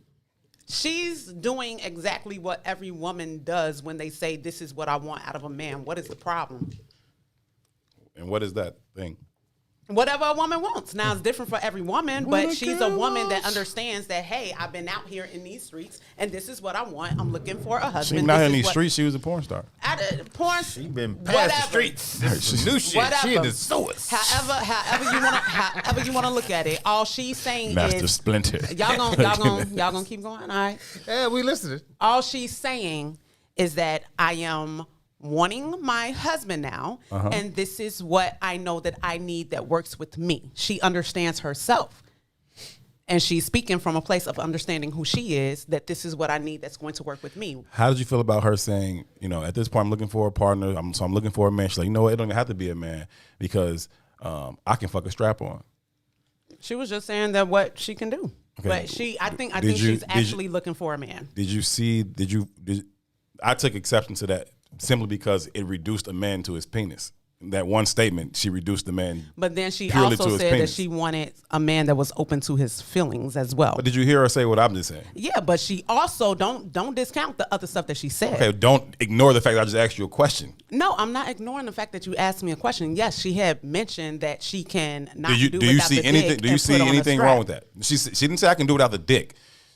She's doing exactly what every woman does when they say, this is what I want out of a man. What is the problem? And what is that thing? Whatever a woman wants. Now, it's different for every woman, but she's a woman that understands that, hey, I've been out here in these streets, and this is what I want. I'm looking for a She husband. was not This in is these what- streets. She was a porn star. Porn. She been past Whatever. the streets. This is new shit. Whatever. She in the sewers. However you wanna look at it. All she's saying Master is Splinter. y'all gonna keep going. All right. Yeah, we listening. All she's saying is that I am wanting my husband now, and this is what I know that I need that works with me. She understands herself. And she's speaking from a place of understanding who she is, that this is what I need that's going to work with me. How did you feel about her saying, you know, at this point I'm looking for a partner, so I'm looking for a man. She's like, you know what, it don't even have to be a man because I can fuck a strap on. She was just saying that what she can do. Okay. But I think Did you- she's actually looking for a man. I took exception to that simply because it reduced a man to his penis. That one statement, she reduced the man. But then she purely also to his said that penis. she wanted a man that was open to his feelings as well. But did you hear her say what I'm just saying? Yeah, but she also don't discount the other stuff that she said. Okay, don't ignore the fact that I just asked you a question. No, I'm not ignoring the fact that you asked me a question. Yes, she had mentioned that she can not Do you without see the anything? dick Do you and see put on a anything strap. wrong with that? She didn't say I can do it without the dick.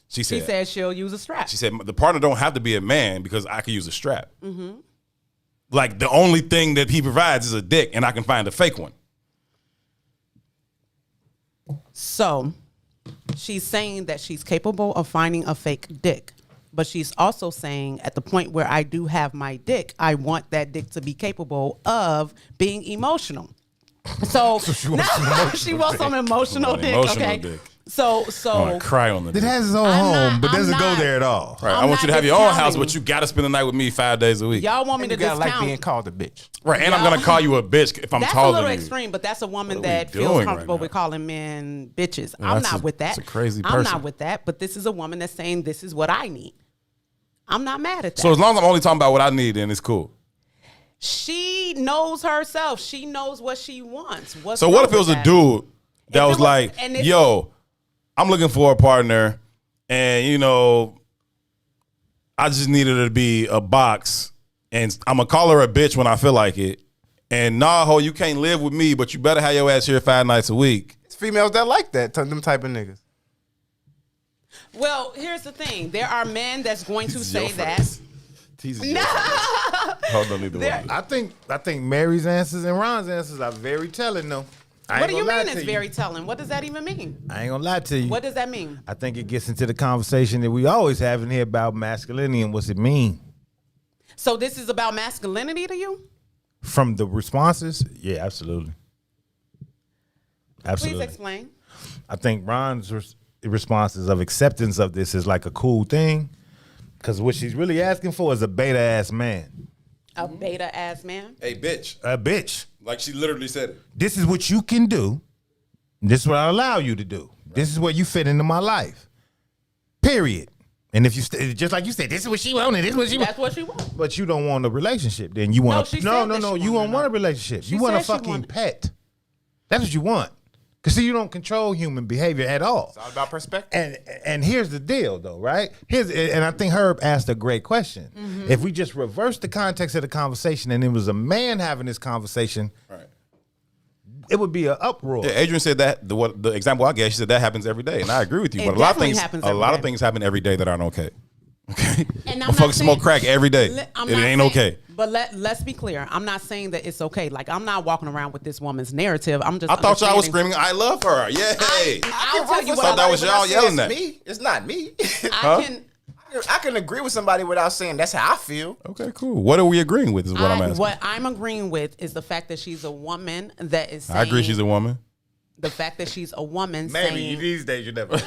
She She said said she'll use a strap. She said the partner don't have to be a man because I can use a strap. Mm-hmm. Like the only thing that he provides is a dick, and I can find a fake one. So she's saying that she's capable of finding a fake dick, But she's also saying at the point where I do have my dick, I want that dick to be capable of being emotional. So she wants some emotional dick. Okay. Dick. So I want to cry on the dick. It has its own home, but doesn't go there at all. Right. I want you to have your own house, but you got to spend the night with me 5 days a week. Y'all want me to discount? like being called a bitch. Right, and I'm going to call you a bitch if I'm That's taller a little than you. extreme, but that's a woman What are we that feels doing comfortable right now? with calling men bitches. Yeah, I'm that's not with that. that's a crazy I'm person. not with that, but this is a woman that's saying this is what I need. I'm not mad at that. So as long as I'm only talking about what I need, then it's cool. She knows herself. She knows what she wants. So what if it was a dude that was like, and it's- yo, I'm looking for a partner, and you know, I just needed her to be a box, and I'm gonna call her a bitch when I feel like it. And nah, ho, you can't live with me, but you better have your ass here 5 nights a week. It's females that like that, them type of niggas. Well, here's the thing. There are men that's going to say that. No. Hold on, either way. I think Mary's answers and Ron's answers are very telling, though. What do you mean it's very telling? What does that even mean? I ain't gonna lie to you. What does that mean? I think it gets into the conversation that we always have in here about masculinity and what's it mean. So this is about masculinity to you? From the responses, yeah, absolutely. Absolutely. Please explain. I think Ron's responses of acceptance of this is like a cool thing, because what she's really asking for is a beta ass man. A beta ass man? Hey, bitch. A bitch. Like she literally said it. This is what you can do. This is what I allow you to do. This is where you fit into my life. Period. And if you just like you said, this is what she wanted. This is what she That's what she wants. But you don't want a relationship. Then you want she no. said that she You wanted don't want a relationship. She You want a said she fucking wanted- pet. That's what you want. Cause see, you don't control human behavior at all. It's all about perspective. And here's the deal, though, right? And I think Herb asked a great question. Mm-hmm. If we just reverse the context of the conversation, and it was a man having this conversation, Right. it would be an uproar. Yeah, Adrian said that the example I gave, she said that happens every day, and I agree with you. It But a lot of definitely things, happens a every lot of day. things happen every day that aren't okay. Okay, And I'm motherfuckers not smoke saying- crack every day. I'm It not ain't saying- okay. But let's be clear. I'm not saying that it's okay. Like, I'm not walking around with this woman's narrative. I'm just I thought y'all was understanding- screaming, "I love her." Yay! I'll tell you I thought that was y'all yelling that. Me, it's not me. I can agree with somebody without saying that's how I feel. Okay, cool. What are we agreeing with? Is what I'm asking. What I'm agreeing with is the fact that she's a woman that is saying, I agree. She's a woman. the fact that she's a woman Maybe saying, these days you never.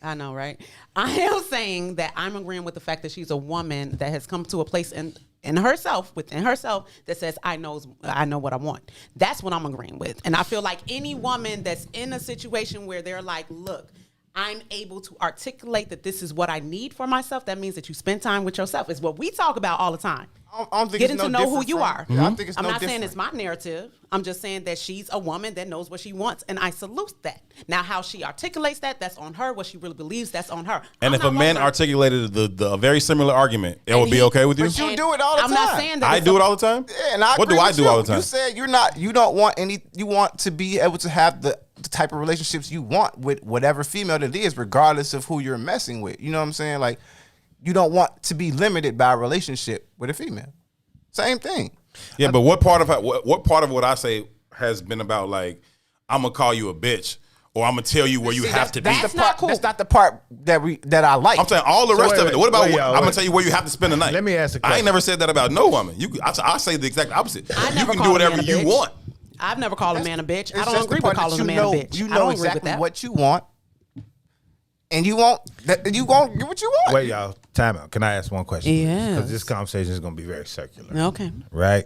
I know, right? I am saying that I'm agreeing with the fact that she's a woman that has come to a place in herself, within herself, that says, I know what I want. That's what I'm agreeing with. And I feel like any woman that's in a situation where they're like, look, I'm able to articulate that this is what I need for myself, that means that you spend time with yourself. It's what we talk about all the time. I don't think Getting it's no to know who different you from- are. Yeah, I think it's I'm no not saying different. it's my narrative. I'm just saying that she's a woman that knows what she wants, and I salute that. Now, how she articulates that's on her. What she really believes, that's on her. And if a man articulated a very similar argument, it would be okay with you. But you do it all the I'm time. not saying that I it's do a- it all the time. Yeah, and I What agree do I with do you. all the time? You said you don't want any. You want to be able to have the type of relationships you want with whatever female that is, regardless of who you're messing with. You know what I'm saying? Like, you don't want to be limited by a relationship with a female. Same thing. Yeah, but what part of what I say has been about like I'm gonna call you a bitch or I'm gonna tell you where you have to be. That's the part. That's not the part that I like. I'm saying all the rest of it. What about wait, I'm gonna tell you where you have to spend the night? Let me ask a I question. ain't never said that about no woman. I say the exact opposite. I You never can call do a whatever man a you bitch. want. I've never called a man a bitch. I It's don't just the agree with part that calling a man a bitch. You I know don't agree with exactly that. what you want, and you won't get what you want. Wait, y'all. Time out. Can I ask one question? Yes. Because this conversation is going to be very circular. Okay. Right?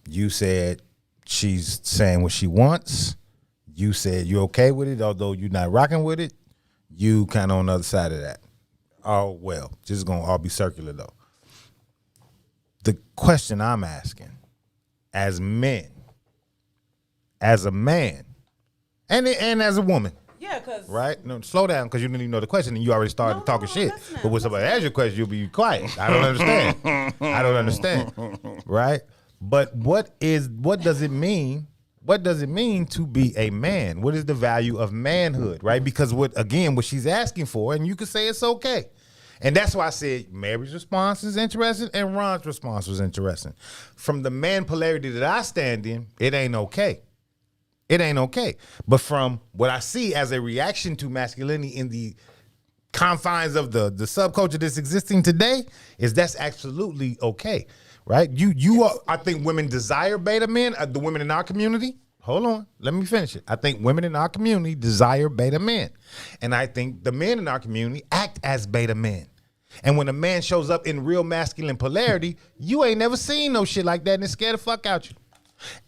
You said she's saying what she wants. You said you're okay with it, although you're not rocking with it. You kind of on the other side of that. Oh, well. This is going to all be circular, though. The question I'm asking, as men, as a man, and as a woman, Yeah, because right? No, slow down because you didn't even know the question and you already started talking shit. But when somebody asks you a question, you'll be quiet. I don't understand. I don't understand. Right? But what does it mean? What does it mean to be a man? What is the value of manhood? Right? Because what she's asking for, and you could say it's okay. And that's why I said Mary's response is interesting and Ron's response was interesting. From the man polarity that I stand in, it ain't okay. It ain't okay. But from what I see as a reaction to masculinity in the confines of the subculture that's existing today, is that's absolutely okay, right? You are, I think women desire beta men, the women in our community. Hold on, let me finish it. I think women in our community desire beta men. And I think the men in our community act as beta men. And when a man shows up in real masculine polarity, you ain't never seen no shit like that and it scare the fuck out you.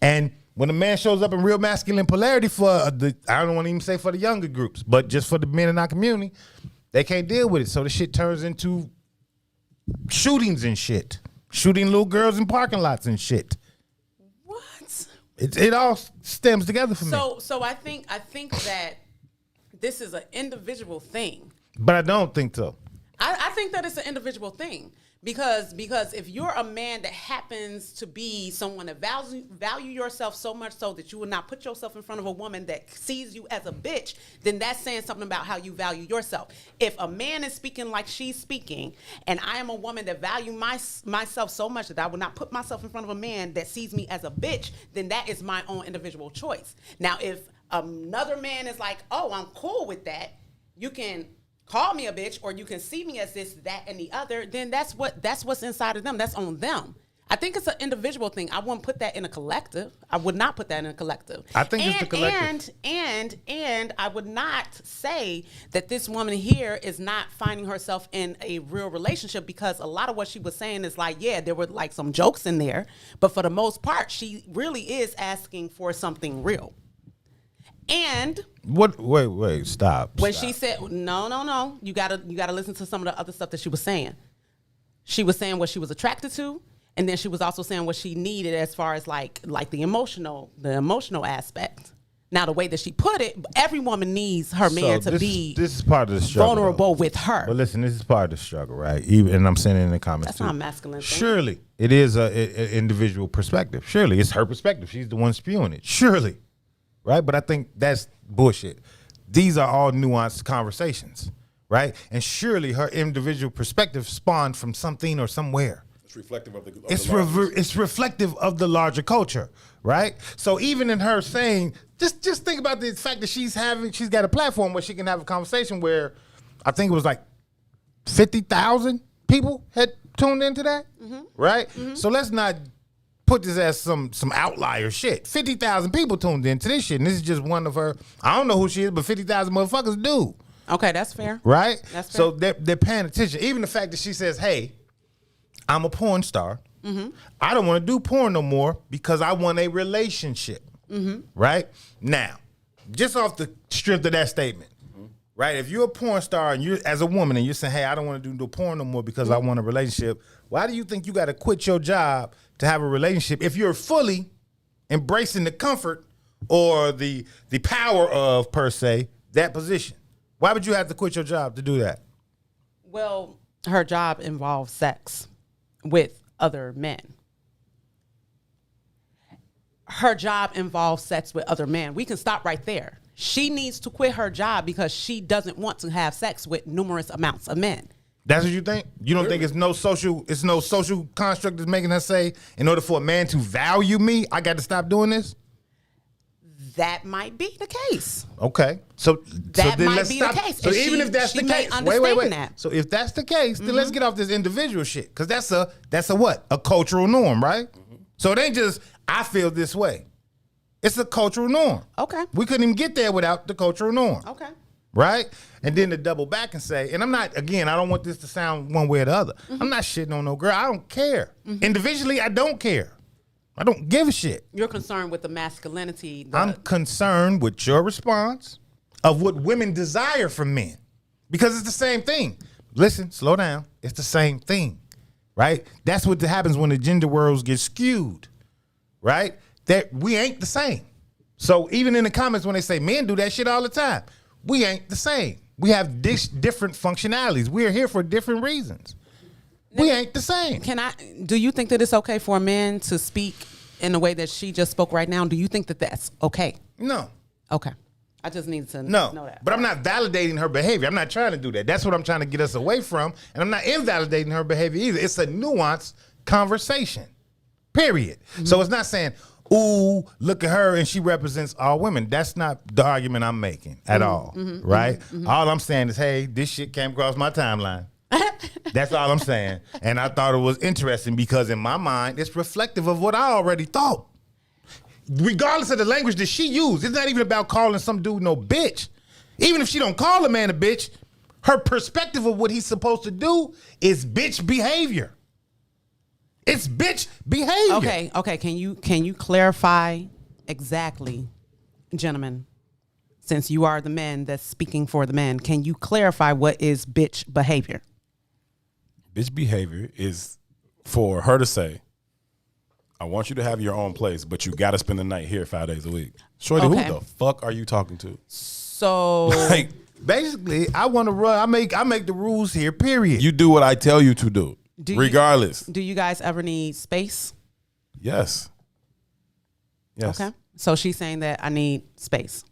And when a man shows up in real masculine polarity for I don't want to even say for the younger groups, but just for the men in our community, they can't deal with it. So the shit turns into shootings and shit. Shooting little girls in parking lots and shit. What? It all stems together for me. So I think that this is an individual thing. But I don't think so. I think that it's an individual thing because if you're a man that happens to be someone that value yourself so much so that you will not put yourself in front of a woman that sees you as a bitch, then that's saying something about how you value yourself. If a man is speaking like she's speaking, and I am a woman that value myself so much that I will not put myself in front of a man that sees me as a bitch, then that is my own individual choice. Now, if another man is like, oh, I'm cool with that, you can call me a bitch or you can see me as this, that, and the other, then that's what's inside of them. That's on them. I think it's an individual thing. I wouldn't put that in a collective. I would not put that in a collective. I think it's the collective. And I would not say that this woman here is not finding herself in a real relationship, because a lot of what she was saying is like, yeah, there were like some jokes in there, but for the most part, she really is asking for something real. And what? Wait, stop. When she said no, you gotta listen to some of the other stuff that she was saying. She was saying what she was attracted to, and then she was also saying what she needed as far as like the emotional aspect. Now, the way that she put it, every woman needs her man to be this is part of the struggle, vulnerable with her. But listen, this is part of the struggle, right? And I'm saying it in the comments. That's too. not a masculine thing. Surely it is an individual perspective. Surely it's her perspective. She's the one spewing it. Surely. Right? But I think that's bullshit. These are all nuanced conversations, right? And surely her individual perspective spawned from something or somewhere. It's reflective of the it's reflective of the larger culture, right? So even in her saying, just think about the fact that she's got a platform where she can have a conversation where I think it was like 50,000 people had tuned into that, right? Mm-hmm. So let's not put this as some outlier shit. 50,000 people tuned into this shit, and this is just one of her. I don't know who she is, but 50,000 motherfuckers do. Okay, that's fair. Right? That's fair. So they're paying attention. Even the fact that she says, hey, I'm a porn star. Mm-hmm. I don't want to do porn no more because I want a relationship. Mm-hmm. Right? Now, just off the strength of that statement, right? If you're a porn star and you're as a woman and you're saying, hey, I don't want to do no porn no more because I want a relationship, why do you think you got to quit your job to have a relationship if you're fully embracing the comfort or the power of, per se, that position? Why would you have to quit your job to do that? Well, her job involves sex with other men. Her job involves sex with other men. We can stop right there. She needs to quit her job because she doesn't want to have sex with numerous amounts of men. That's what you think? You don't think it's no social construct that's making her say, in order for a man to value me, I got to stop doing this? That might be the case. Okay. So that then might let's be stop. the case. So and even if that's the case, wait. That. So if that's the case, then let's get off this individual shit. Because that's a what? A cultural norm, right? Mm-hmm. So it ain't just, I feel this way. It's a cultural norm. Okay. We couldn't even get there without the cultural norm. Okay. Right? And then to double back and say, and I'm not, again, I don't want this to sound one way or the other. Mm-hmm. I'm not shitting on no girl. I don't care. Mm-hmm. Individually, I don't care. I don't give a shit. You're concerned with the masculinity. I'm concerned with your response of what women desire from men. Because it's the same thing. Listen, slow down. It's the same thing. Right? That's what happens when the gender worlds get skewed. Right? That we ain't the same. So even in the comments when they say men do that shit all the time, we ain't the same. We have different functionalities. We're here for different reasons. We ain't the same. Do you think that it's okay for a man to speak in the way that she just spoke right now? Do you think that that's okay? No. Okay. I just need to know that. But I'm not validating her behavior. I'm not trying to do that. That's what I'm trying to get us away from. And I'm not invalidating her behavior either. It's a nuanced conversation. Period. Mm-hmm. So it's not saying, ooh, look at her and she represents all women. That's not the argument I'm making at all, right? All I'm saying is, hey, this shit came across my timeline. That's all I'm saying. And I thought it was interesting because in my mind, it's reflective of what I already thought. Regardless of the language that she used, it's not even about calling some dude no bitch. Even if she don't call a man a bitch, her perspective of what he's supposed to do is bitch behavior. It's bitch behavior. Okay. Can you clarify exactly, gentlemen? Since you are the men that's speaking for the men, can you clarify what is bitch behavior? Bitch behavior is for her to say, I want you to have your own place, but you got to spend the night here 5 days a week. Shorty, who the fuck are you talking to? So, like, basically, I want to run. I make the rules here. Period. You do what I tell you to do, regardless. Do you guys ever need space? Yes. Okay. So she's saying that I need space.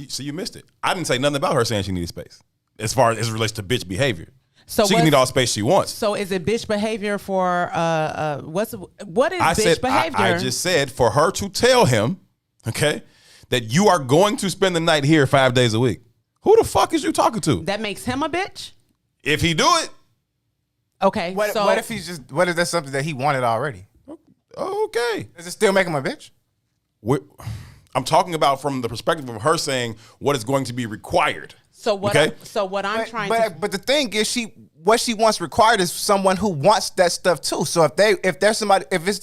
So you missed it. I didn't say nothing about her saying she needed space, as far as it relates to bitch behavior. So she can need all space she wants. So is it bitch behavior for what is bitch behavior? I just said for her to tell him, okay, that you are going to spend the night here 5 days a week. Who the fuck is you talking to? That makes him a bitch? If he do it. Okay. What if what if that's something that he wanted already? Okay. Does it still make him a bitch? I'm talking about from the perspective of her saying what is going to be required. So what? Okay? But the thing is, what she wants required is someone who wants that stuff too. So if it's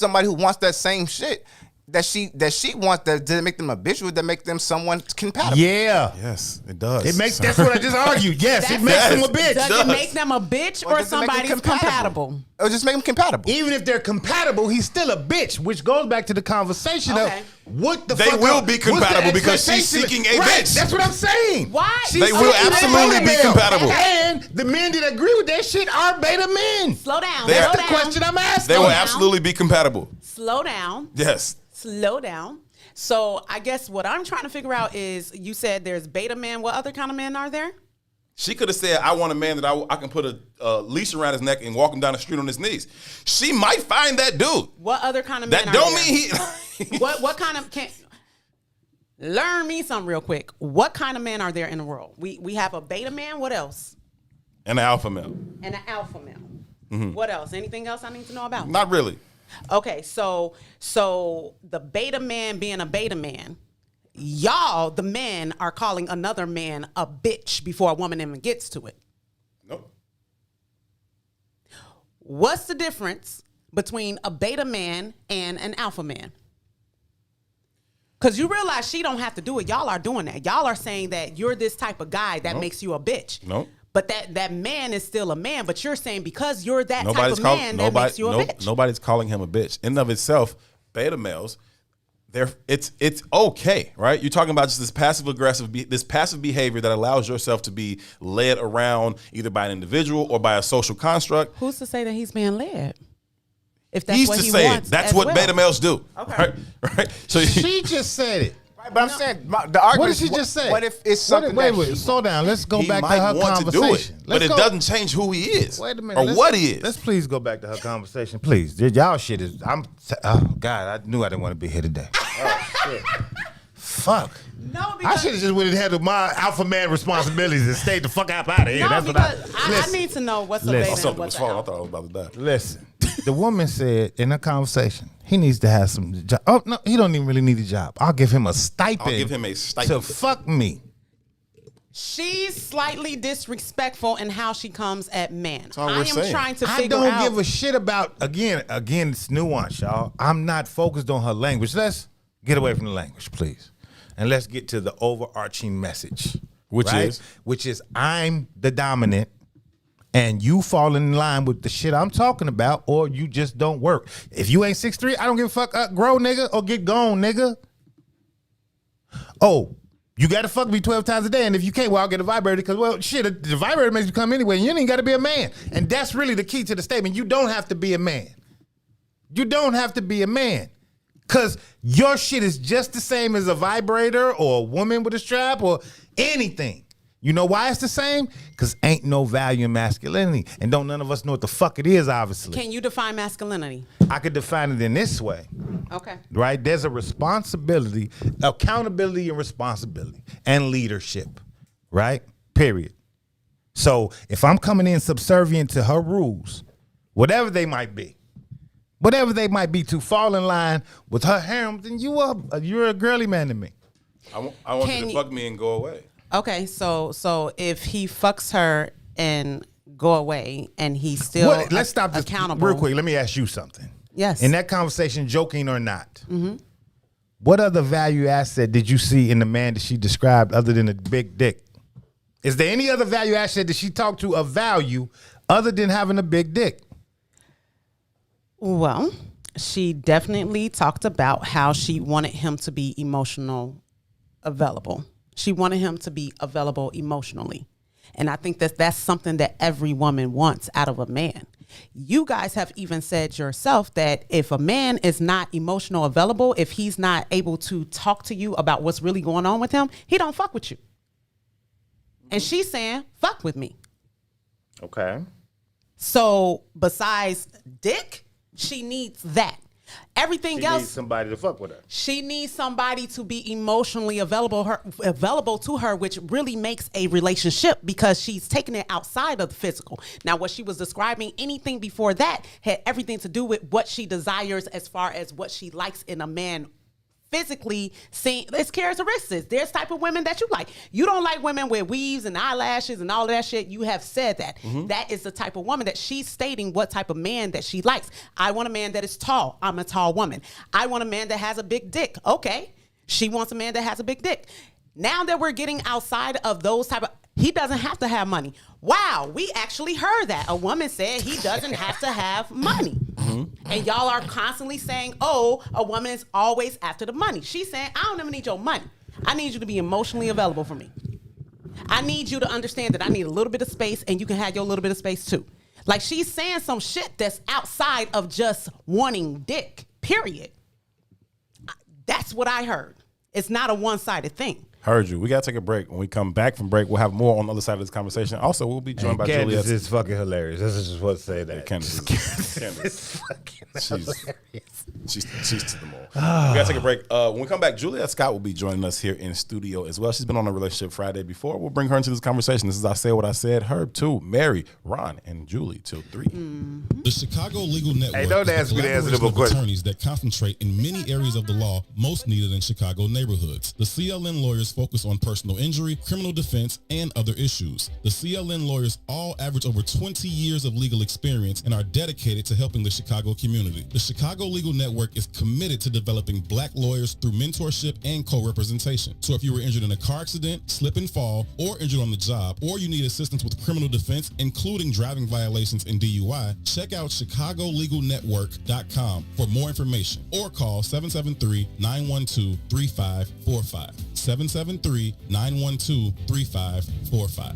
somebody who wants that same shit that she wants, that does it make them a bitch? Would that make them someone compatible? Yeah. Yes, it does. It makes. That's what I just argued. Yes, it makes them a bitch. Does it make them a bitch or somebody's compatible? Or just make them compatible. Even if they're compatible, he's still a bitch, which goes back to the conversation of what the they fuck. They will be compatible because she's seeking a bitch. That's what I'm saying. Why? They will absolutely be compatible. And the men that agree with that shit are beta men. Slow down. That's the question I'm asking. They will absolutely be compatible. Slow down. Yes. Slow down. So I guess what I'm trying to figure out is, you said there's beta men. What other kind of men are there? She could have said, I want a man that I can put a leash around his neck and walk him down the street on his knees. She might find that dude. What other kind of men that are don't there? mean he... what kind of... Learn me something real quick. What kind of men are there in the world? We have a beta man. What else? And an alpha male. And an alpha male. Mm-hmm. What else? Anything else I need to know about? Not really. Okay, so the beta man being a beta man, y'all, the men, are calling another man a bitch before a woman even gets to it. Nope. What's the difference between a beta man and an alpha man? Because you realize she don't have to do it. Y'all are doing that. Y'all are saying that you're this type of guy that makes you a bitch. Nope. But that man is still a man. But you're saying because you're that type of man, that makes you a bitch. Nobody's calling him a bitch. In and of itself, beta males, it's okay, right? You're talking about just this passive behavior that allows yourself to be led around either by an individual or by a social construct. Who's to say that he's being led? If that's He's what to he say wants, it. That's what beta males do. Okay. Right? So she just said it. Right, but I'm saying the argument. What did she just say? What if it's something? Wait, slow down. Let's go back to her conversation. But it doesn't change who he is. Wait a minute. Or what he is. Let's please go back to her conversation, please. Y'all shit is. Oh God, I knew I didn't want to be here today. Oh shit. Fuck. No, because I should have just went and had my alpha man responsibilities and stayed the fuck out of here. No, That's because what I need to know what's a beta and what's a I alpha. thought I was about to die. Listen, the woman said in a conversation, he needs to have some job. Oh, no, he don't even really need a job. I'll give him a stipend. I'll give him a stipend. To fuck me. She's slightly disrespectful in how she comes at men. all we're saying. Trying to figure out. I don't give a shit about, again, it's nuance, y'all. I'm not focused on her language. Let's get away from the language, please. And let's get to the overarching message. Which is I'm the dominant and you fall in line with the shit I'm talking about, or you just don't work. If you ain't 6'3", I don't give a fuck. Grow, nigga, or get gone, nigga. Oh, you got to fuck me 12 times a day, and if you can't, well, I'll get a vibrator because, well, shit, the vibrator makes you come anyway, and you ain't got to be a man. And that's really the key to the statement. You don't have to be a man. You don't have to be a man. Because your shit is just the same as a vibrator or a woman with a strap or anything. You know why it's the same? Because ain't no value in masculinity. And don't none of us know what the fuck it is, obviously. Can you define masculinity? I could define it in this way. Okay. Right? There's a responsibility, accountability and responsibility, and leadership. Right? Period. So if I'm coming in subservient to her rules, whatever they might be, to fall in line with her harem, then you're a girly man to me. I want you to fuck me and go away. Okay, so if he fucks her and go away and he's still let's stop this accountable. real quick. Let me ask you something. Yes. In that conversation, joking or not, what other value asset did you see in the man that she described other than a big dick? Is there any other value asset that she talked to of value other than having a big dick? Well, she definitely talked about how she wanted him to be emotional available. She wanted him to be available emotionally. And I think that's something that every woman wants out of a man. You guys have even said yourself that if a man is not emotional available, if he's not able to talk to you about what's really going on with him, he don't fuck with you. And she's saying, fuck with me. Okay. So besides dick, she needs that. Everything else. She needs somebody to fuck with her. She needs somebody to be emotionally available to her, which really makes a relationship because she's taking it outside of the physical. Now, what she was describing, anything before that had everything to do with what she desires as far as what she likes in a man. Physically seeing its characteristics. There's type of women that you like. You don't like women with weaves and eyelashes and all of that shit. You have said that. That is the type of woman that she's stating what type of man that she likes. I want a man that is tall. I'm a tall woman. I want a man that has a big dick. Okay. She wants a man that has a big dick. Now that we're getting outside of those type of, he doesn't have to have money. Wow, we actually heard that. A woman said he doesn't have to have money. And y'all are constantly saying, oh, a woman is always after the money. She's saying, I don't ever need your money. I need you to be emotionally available for me. I need you to understand that I need a little bit of space and you can have your little bit of space too. Like she's saying some shit that's outside of just wanting dick, period. That's what I heard. It's not a one-sided thing. Heard you. We got to take a break. When we come back from break, we'll have more on the other side of this conversation. Also, we'll be joined by Juliet. Candace is fucking hilarious. This is just what to say that. Candace is fucking hilarious. She's to the moon. We got to take a break. When we come back, Juliet Scott will be joining us here in studio as well. She's been on a Relationship Friday before. We'll bring her into this conversation. This is I Say What I Said. Herb, too. Mary, Ron, and Julie till 3. The Chicago Legal Network Hey, don't ask me to answer them questions. Attorneys that concentrate in many areas of the law most needed in Chicago neighborhoods. The CLN lawyers focus on personal injury, criminal defense, and other issues. The CLN lawyers all average over 20 years of legal experience and are dedicated to helping the Chicago community. The Chicago Legal Network is committed to developing black lawyers through mentorship and co-representation. So if you were injured in a car accident, slip and fall, or injured on the job, or you need assistance with criminal defense, including driving violations and DUI, check out ChicagoLegalNetwork.com for more information or call 773-912-3545. 773-912-3545.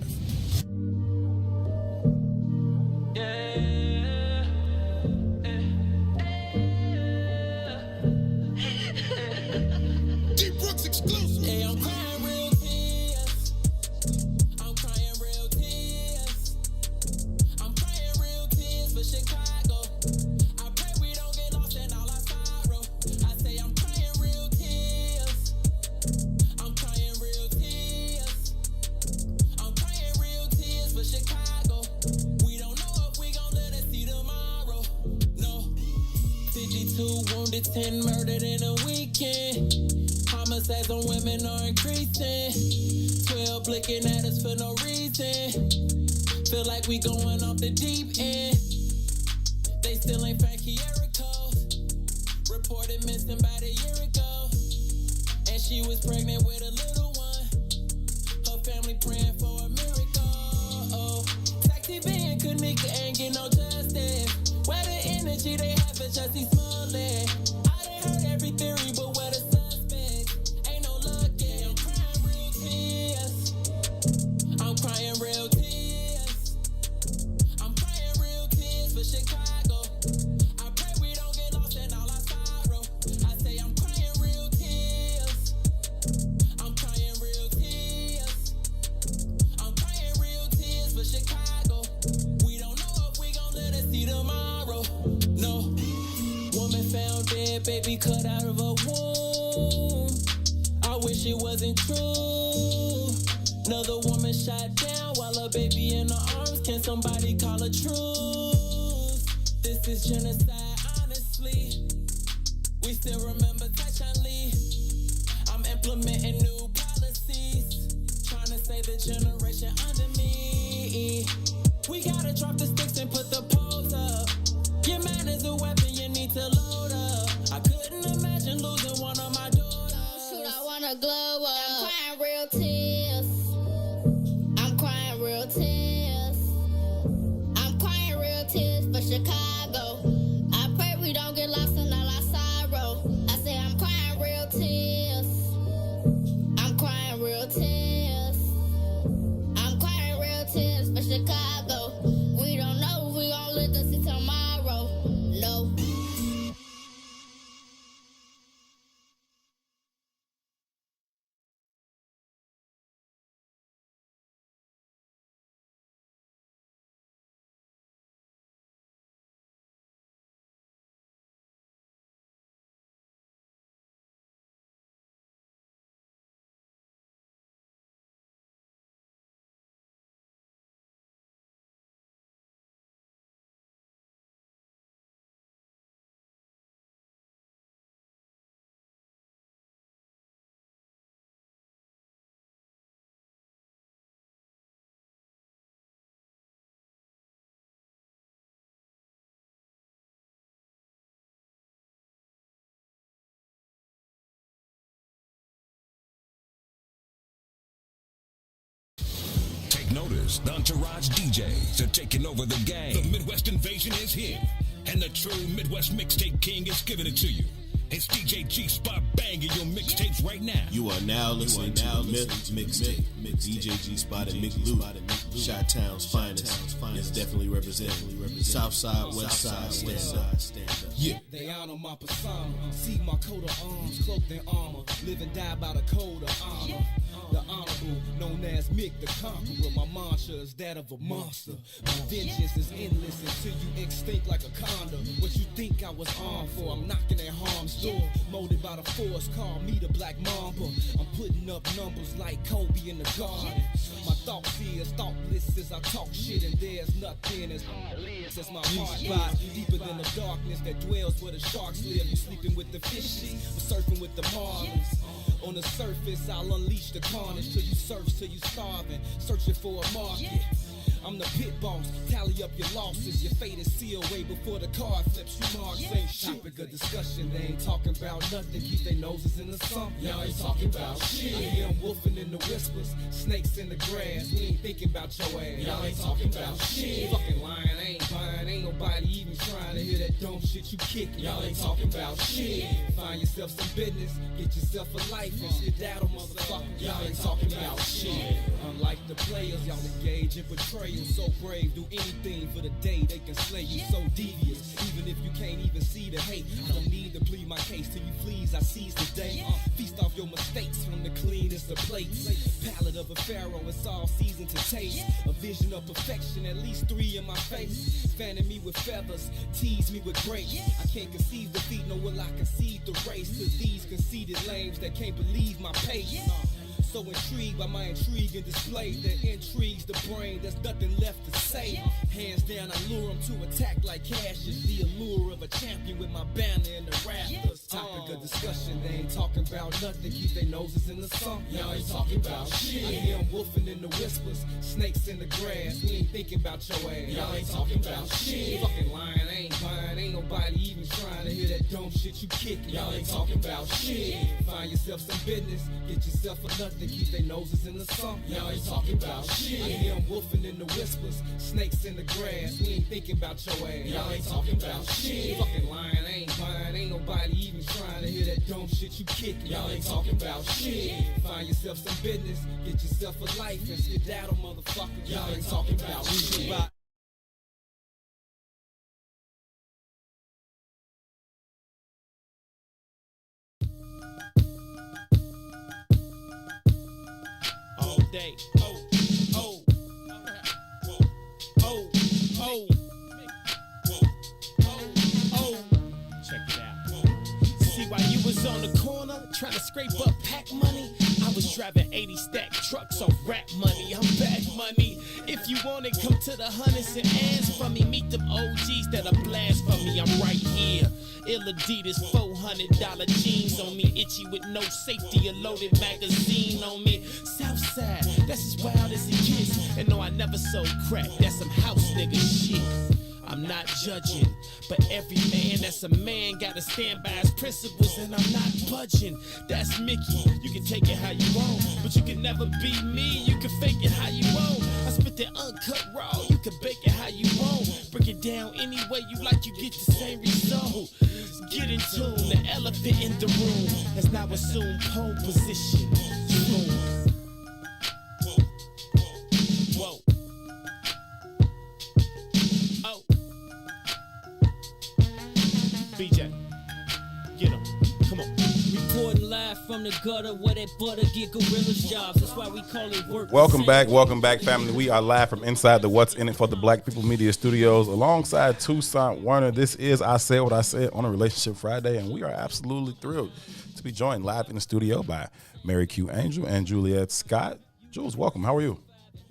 Deep Brooks exclusive. Hey, I'm crying real tears. I'm crying real tears. I'm crying real tears for Chicago. I pray we don't get lost in all our sorrow. I say I'm crying real tears. I'm crying real tears. I'm crying real tears for Chicago. We don't know if we gon' let it see tomorrow. No. 52 wounded, 10 murdered in a weekend. Homicides on women are increasing. 12 blinking at us for no reason. Feel like we going off the deep end. They still ain't found Kierico's. Reported missing about a year ago. And she was pregnant with a little one. Her family praying for a miracle. Taxi van, Kanika ain't get no justice. Where the energy they have for Jussie Smollett. I done heard every theory, but where the suspects? Ain't no luck, yeah. I'm crying real tears. I'm crying real tears. I'm crying real tears for Chicago. I pray we don't get lost in all our sorrow. I say I'm crying real tears. I'm crying real tears. shit wasn't true. Another woman shot down while her baby in her arms. Can somebody call a truce? This is genocide, honestly. We still remember Touch Lee. I'm implementing new policies, trying to save the generation under me. We gotta drop the sticks and put the poles up. Your man is a weapon, you need to load up. I couldn't imagine losing one of my daughters. Shoot, I wanna glow up. I'm crying real tears. I'm crying real tears. I'm crying real tears for Chicago. I pray we don't get lost in all our sorrow. I say I'm crying real tears. I'm crying real tears. I'm crying real tears for Chicago. We don't know if we gon' live to see tomorrow. No. Notice, the Entourage DJs are taking over the game. The Midwest invasion is here, and the true Midwest mixtape king is giving it to you. It's DJ G Spot banging your mixtapes right now. You are now listening to the Myth Mixtape. DJ G Spot and Mick Lou, Chi-Town's finest. It's definitely representing Southside, Westside, stand up. Yeah. They honor my persona, see my coat of arms, cloaked in armor, live and die by the code of honor. The honorable, known as Mick the Conqueror. My mantra is that of a monster. My vengeance is endless until you extinct like a condom. What you think I was armed for? I'm knocking at harm's door. Molded by the force, call me the Black Mamba. I'm putting up numbers like Kobe in the garden. My thoughts is thoughtless as I talk shit, and there's nothing as heartless as my heart lies deeper than the darkness that dwells where the sharks live. You sleeping with the fishies, I'm surfing with the marlins. On the surface, I'll unleash the carnage till you surf, till you starving, searching for a market. I'm the pit boss, tally up your losses. Your fate is sealed way before the card flips. You marks ain't shit. Topic of discussion, they ain't talking about nothing. Keep their noses in the sump. Y'all ain't talking about shit. I hear them wolfing in the whispers, snakes in the grass. We ain't thinking about your ass. Y'all ain't talking about shit. Fucking lying, I ain't buying. Ain't nobody even trying to hear that dumb shit you kicking. Y'all ain't talking about shit. Find yourself some business, get yourself a life and skedaddle, motherfucker. Y'all ain't talking about shit. Unlike the players, y'all engage in betrayal. So brave, do anything for the day they can slay you. So devious, even if you can't even see the hate. I don't need to plead my case till you please. I seize the day. Feast off your mistakes from the cleanest of plates. Palate of a pharaoh, it's all seasoned to taste. A vision of perfection, at least 3 in my face. Fanning me with feathers, tease me with grace. I can't conceive defeat, nor will I concede the race to these conceited lames that can't believe my pace. So intrigued by my intrigue and display that intrigues the brain, there's nothing left to say. Hands down, I lure them to attack like Cassius, the allure of a champion with my banner in the rafters. Topic of discussion, they ain't talking about nothing. Keep their noses in the sump. Y'all ain't talking about shit. I hear them wolfing in the whispers, snakes in the grass. We ain't thinking about your ass. Y'all ain't talking about shit. Fucking lying, I ain't buying. Ain't nobody even trying to hear that dumb shit you kicking. Y'all ain't talking about shit. Find yourself some business, get yourself a nothing. Keep their noses in the sump. Y'all ain't talking about shit. I hear them wolfing in the whispers, snakes in the grass. We ain't thinking about your ass. Y'all ain't talking about shit. Fucking lying, I ain't buying. Ain't nobody even trying to hear that dumb shit you kicking. Y'all ain't talking about shit. Find yourself some business, get yourself a life and skedaddle, motherfucker. Y'all ain't talking about shit. All day. Oh, oh, oh, oh, oh. Check it out. See, while you was on the corner trying to scrape up pack money, was driving 80 stack trucks on rap money. I'm back money. If you want it, come to the hundreds and ask for me. Meet them OGs that'll blast for me. I'm right here. Ill Adidas, $400 jeans on me. Itchy with no safety, a loaded magazine on me. Southside, that's as wild as it gets. And no, I never sold crack. That's some house nigga shit. I'm not judging, but every man that's a man gotta stand by his principles, and I'm not budging. That's Mickey. You can take it how you want, but you can never be me. You can fake it how you want. I spit that uncut raw. You can bake it how you want. Break it down any way you like. You get the same result. Get in tune. The elephant in the room has now assumed pole position. Boom. Whoa. Oh. BJ, get him. Come on. Reporting live from the gutter where that butter get gorillas jobs. That's why we call it work. Welcome back, family. We are live from inside the What's in It for the Black People Media Studios alongside Toussaint Werner. This is I Said What I Said on a Relationship Friday, and we are absolutely thrilled to be joined live in the studio by Mary Q. Angel and Juliet Scott. Jules, welcome. How are you?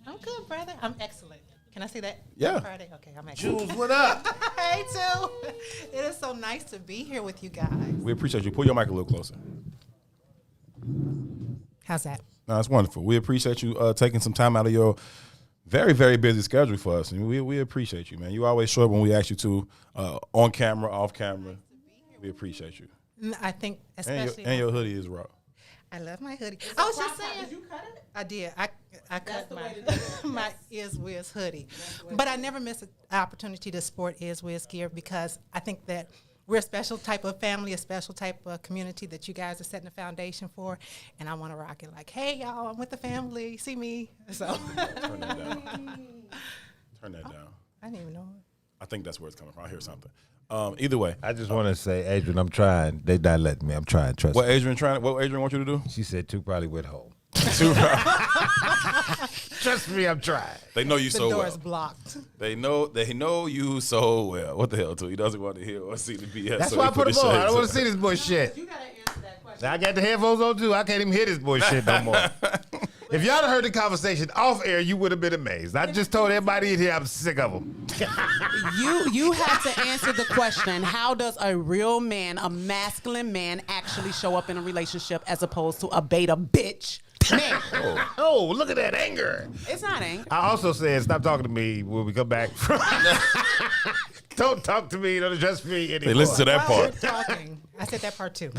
I'm good, brother. I'm excellent. Can I see that? Yeah. Friday? Okay, I'm excellent. Jules, what up? Hey, too. It is so nice to be here with you guys. We appreciate you. Pull your mic a little closer. How's that? No, that's wonderful. We appreciate you taking some time out of your very, very busy schedule for us. And we appreciate you, man. You always show up when we ask you to, on camera, off camera. We appreciate you. I think especially. And your hoodie is raw. I love my hoodie. I was just saying. Did you cut it? I did. I cut my Is Wiz hoodie. But I never miss an opportunity to sport Is Wiz gear because I think that we're a special type of family, a special type of community that you guys are setting the foundation for. And I want to rock it like, hey, y'all, I'm with the family. See me. So Turn that down. Turn that down. I didn't even know it. I think that's where it's coming from. I hear something. Either way. I just want to say, Adrian, I'm trying. They not letting me. I'm trying. Trust What me. What Adrian want you to do? She said two probably went home. Trust me, I'm trying. They know you The so door well. is blocked. They know you so well. What the hell, too? He doesn't want to hear or see the BS. That's so why he I put his them on. I shades don't want up. to see this bullshit. You got to answer that question. I got the headphones on too. I can't even hear this bullshit no more. If y'all had heard the conversation off air, you would have been amazed. I just told everybody in here I'm sick of them. You have to answer the question, how does a real man, a masculine man, actually show up in a relationship as opposed to a beta bitch man? Oh, look at that anger. It's not anger. I also said, stop talking to me when we come back. Don't talk to me. Don't address me anymore. Hey, listen to that part. Talking. I said that part too.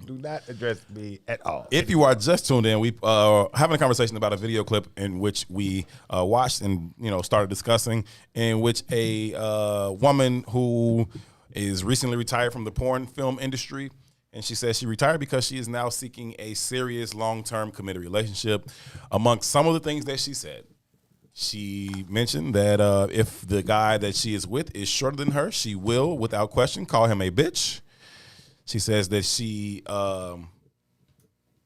Do not address me at all. If you are just tuned in, we having a conversation about a video clip in which we watched and started discussing, in which a woman who is recently retired from the porn film industry, and she says she retired because she is now seeking a serious long-term committed relationship. Amongst some of the things that she said, she mentioned that if the guy that she is with is shorter than her, she will, without question, call him a bitch. She says that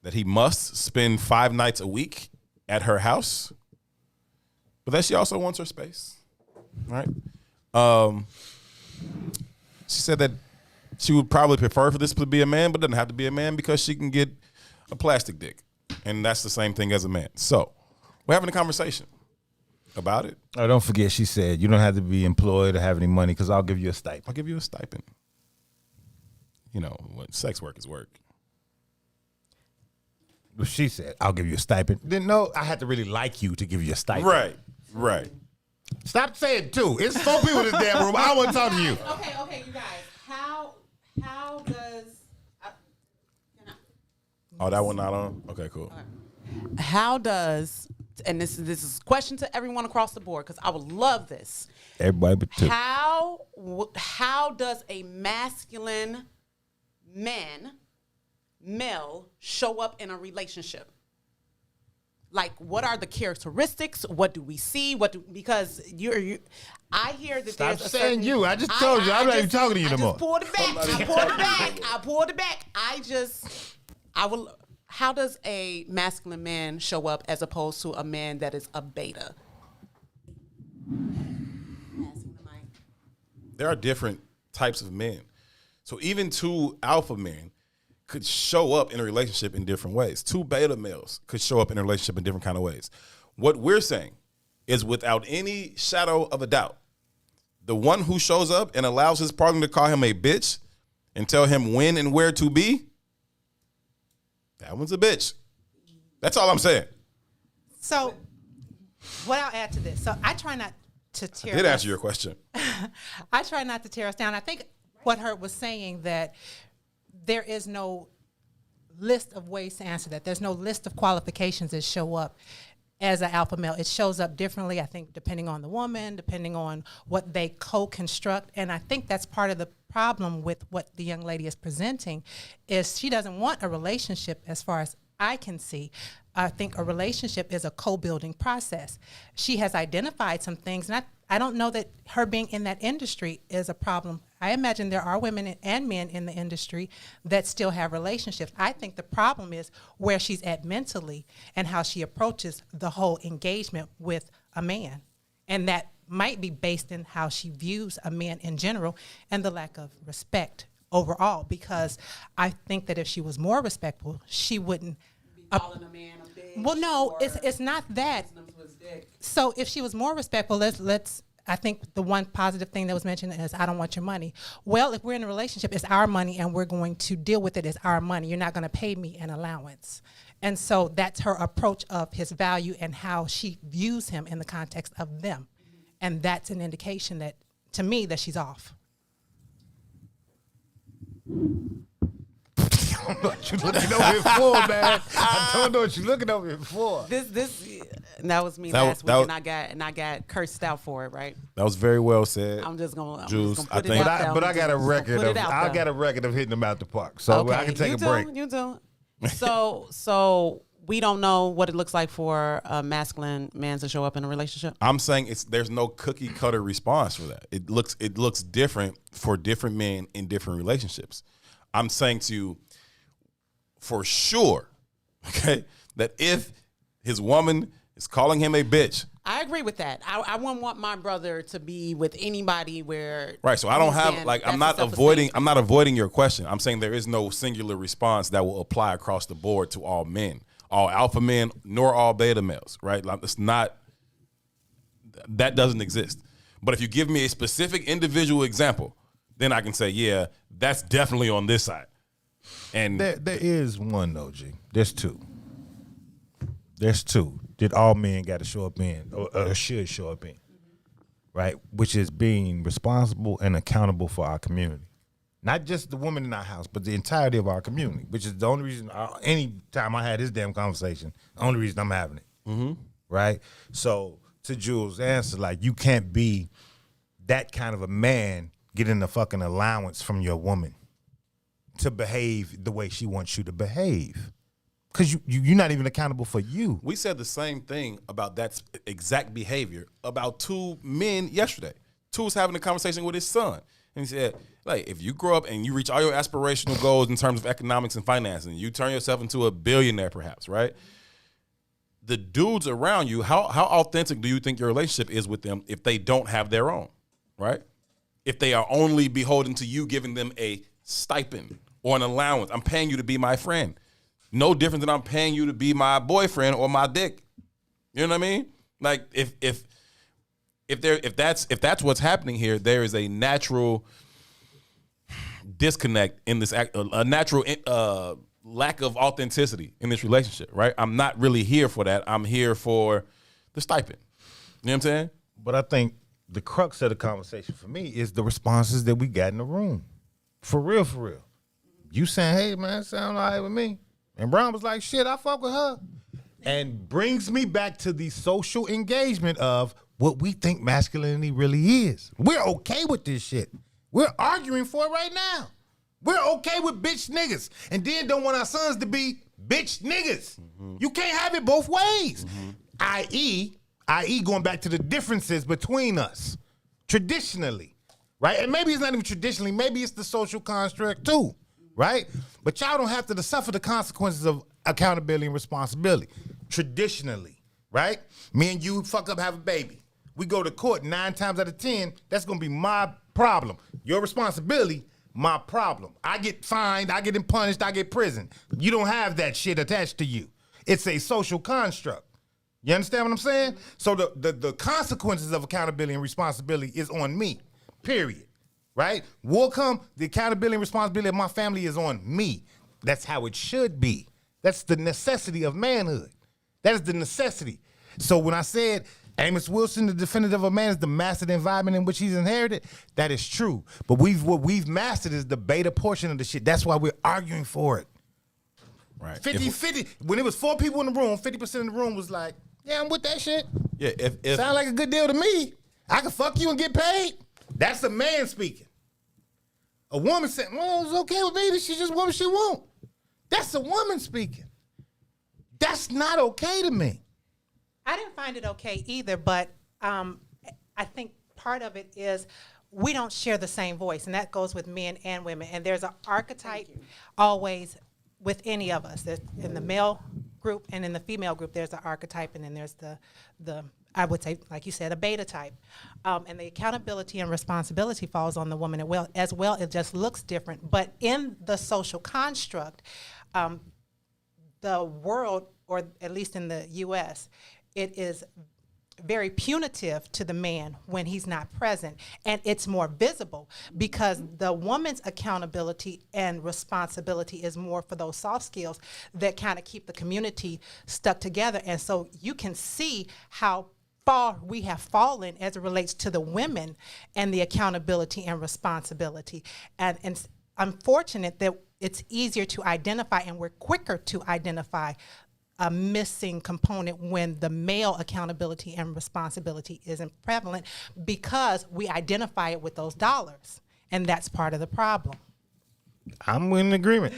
that he must spend 5 nights a week at her house, but that she also wants her space. Right? She said that she would probably prefer for this to be a man, but doesn't have to be a man because she can get a plastic dick, and that's the same thing as a man. So we're having a conversation about it. Oh, don't forget, she said you don't have to be employed or have any money because I'll give you a stipend. I'll give you a stipend. What sex work is work. Well, she said, I'll give you a stipend. Didn't know I had to really like you to give you a stipend. Right. Stop saying two. It's 4 people in this damn room. I want to talk to you. Okay, you guys. How does Oh, that one not on? Okay, cool. how does, and this is a question to everyone across the board because I would love this. Everybody but two. How does a masculine male show up in a relationship? Like, what are the characteristics? What do we see? Because I hear that Stop there's a saying certain, you. I just told you. I'm not even talking to you no more. I pulled it back. How does a masculine man show up as opposed to a man that is a beta? There are different types of men. So even two alpha men could show up in a relationship in different ways. 2 beta males could show up in a relationship in different kind of ways. What we're saying is, without any shadow of a doubt, the one who shows up and allows his partner to call him a bitch and tell him when and where to be, that one's a bitch. That's all I'm saying. So what I'll add to this. So I try not to tear I did answer your question. I try not to tear us down. I think what Herb was saying, that there is no list of ways to answer that. There's no list of qualifications that show up as an alpha male. It shows up differently, I think, depending on the woman, depending on what they co-construct. And I think that's part of the problem with what the young lady is presenting, is she doesn't want a relationship as far as I can see. I think a relationship is a co-building process. She has identified some things, and I don't know that her being in that industry is a problem. I imagine there are women and men in the industry that still have relationships. I think the problem is where she's at mentally and how she approaches the whole engagement with a man. And that might be based in how she views a man in general and the lack of respect overall, because I think that if she was more respectful, she wouldn't calling a man a bitch. Well, no, it's not that. So if she was more respectful, let's. I think the one positive thing that was mentioned is, I don't want your money. Well, if we're in a relationship, it's our money and we're going to deal with it as our money. You're not going to pay me an allowance. And so that's her approach of his value and how she views him in the context of them. And that's an indication that, to me, that she's off. I don't know what you're looking over here for, man. I don't know what you're looking over here for. That was me last week, and I got cursed out for it, right? That was very well said. I'm just gonna Juice, put it out there. But I got a record of hitting them out the park, so okay, I can take a break. You do. So we don't know what it looks like for a masculine man to show up in a relationship. I'm saying there's no cookie cutter response for that. It looks different for different men in different relationships. I'm saying to you, for sure, okay, that if his woman is calling him a bitch, I agree with that. I wouldn't want my brother to be with anybody where right. So I don't have I'm not avoiding your question. I'm saying there is no singular response that will apply across the board to all men, all alpha men, nor all beta males. Right? It's not. That doesn't exist. But if you give me a specific individual example, then I can say, yeah, that's definitely on this side. And there is one though, G. There's two. That all men got to show up in, or should show up in, right? Which is being responsible and accountable for our community. Not just the women in our house, but the entirety of our community, which is the only reason, any time I had this damn conversation, the only reason I'm having it, right? So to Jules' answer, like, you can't be that kind of a man getting a fucking allowance from your woman to behave the way she wants you to behave. Because you're not even accountable for you. We said the same thing about that exact behavior about 2 men yesterday. 2 was having a conversation with his son. And he said, like, if you grow up and you reach all your aspirational goals in terms of economics and finance, and you turn yourself into a billionaire perhaps, right? The dudes around you, how authentic do you think your relationship is with them if they don't have their own, right? If they are only beholden to you giving them a stipend or an allowance. I'm paying you to be my friend. No different than I'm paying you to be my boyfriend or my dick. You know what I mean? Like, if that's what's happening here, there is a natural disconnect in this a natural lack of authenticity in this relationship, right? I'm not really here for that. I'm here for the stipend. You know what I'm saying? But I think the crux of the conversation for me is the responses that we got in the room. For real, for real. You saying, hey, man, sound all right with me. And Brown was like, shit, I fuck with her. And brings me back to the social engagement of what we think masculinity really is. We're okay with this shit. We're arguing for it right now. We're okay with bitch niggas. And then don't want our sons to be bitch niggas. You can't have it both ways. I.e., going back to the differences between us traditionally, right? And maybe it's not even traditionally. Maybe it's the social construct too, right? But y'all don't have to suffer the consequences of accountability and responsibility traditionally, right? Me and you fuck up, have a baby. We go to court 9 times out of 10, that's going to be my problem. Your responsibility, my problem. I get fined, I get punished, I get prison. You don't have that shit attached to you. It's a social construct. You understand what I'm saying? So the consequences of accountability and responsibility is on me, period. Right? Will come, the accountability and responsibility of my family is on me. That's how it should be. That's the necessity of manhood. That is the necessity. So when I said Amos Wilson, the definitive of a man, is the mastered environment in which he's inherited, that is true. But what we've mastered is the beta portion of the shit. That's why we're arguing for it. Right. 50-50. When it was 4 people in the room, 50% of the room was like, yeah, I'm with that shit. Yeah, if sound like a good deal to me. I can fuck you and get paid. That's a man speaking. A woman said, well, it's okay with me. She just what she want. That's a woman speaking. That's not okay to me. I didn't find it okay either, but I think part of it is we don't share the same voice, and that goes with men and women. And there's an archetype always with any of us. There's in the male group and in the female group, there's an archetype, and then there's the I would say, like you said, a beta type. And the accountability and responsibility falls on the woman as well. It just looks different. But in the social construct, the world, or at least in the U.S., it is very punitive to the man when he's not present. And it's more visible because the woman's accountability and responsibility is more for those soft skills that kind of keep the community stuck together. And so you can see how far we have fallen as it relates to the women and the accountability and responsibility. And it's unfortunate that it's easier to identify and we're quicker to identify a missing component when the male accountability and responsibility isn't prevalent because we identify it with those dollars, and that's part of the problem. I'm in agreement.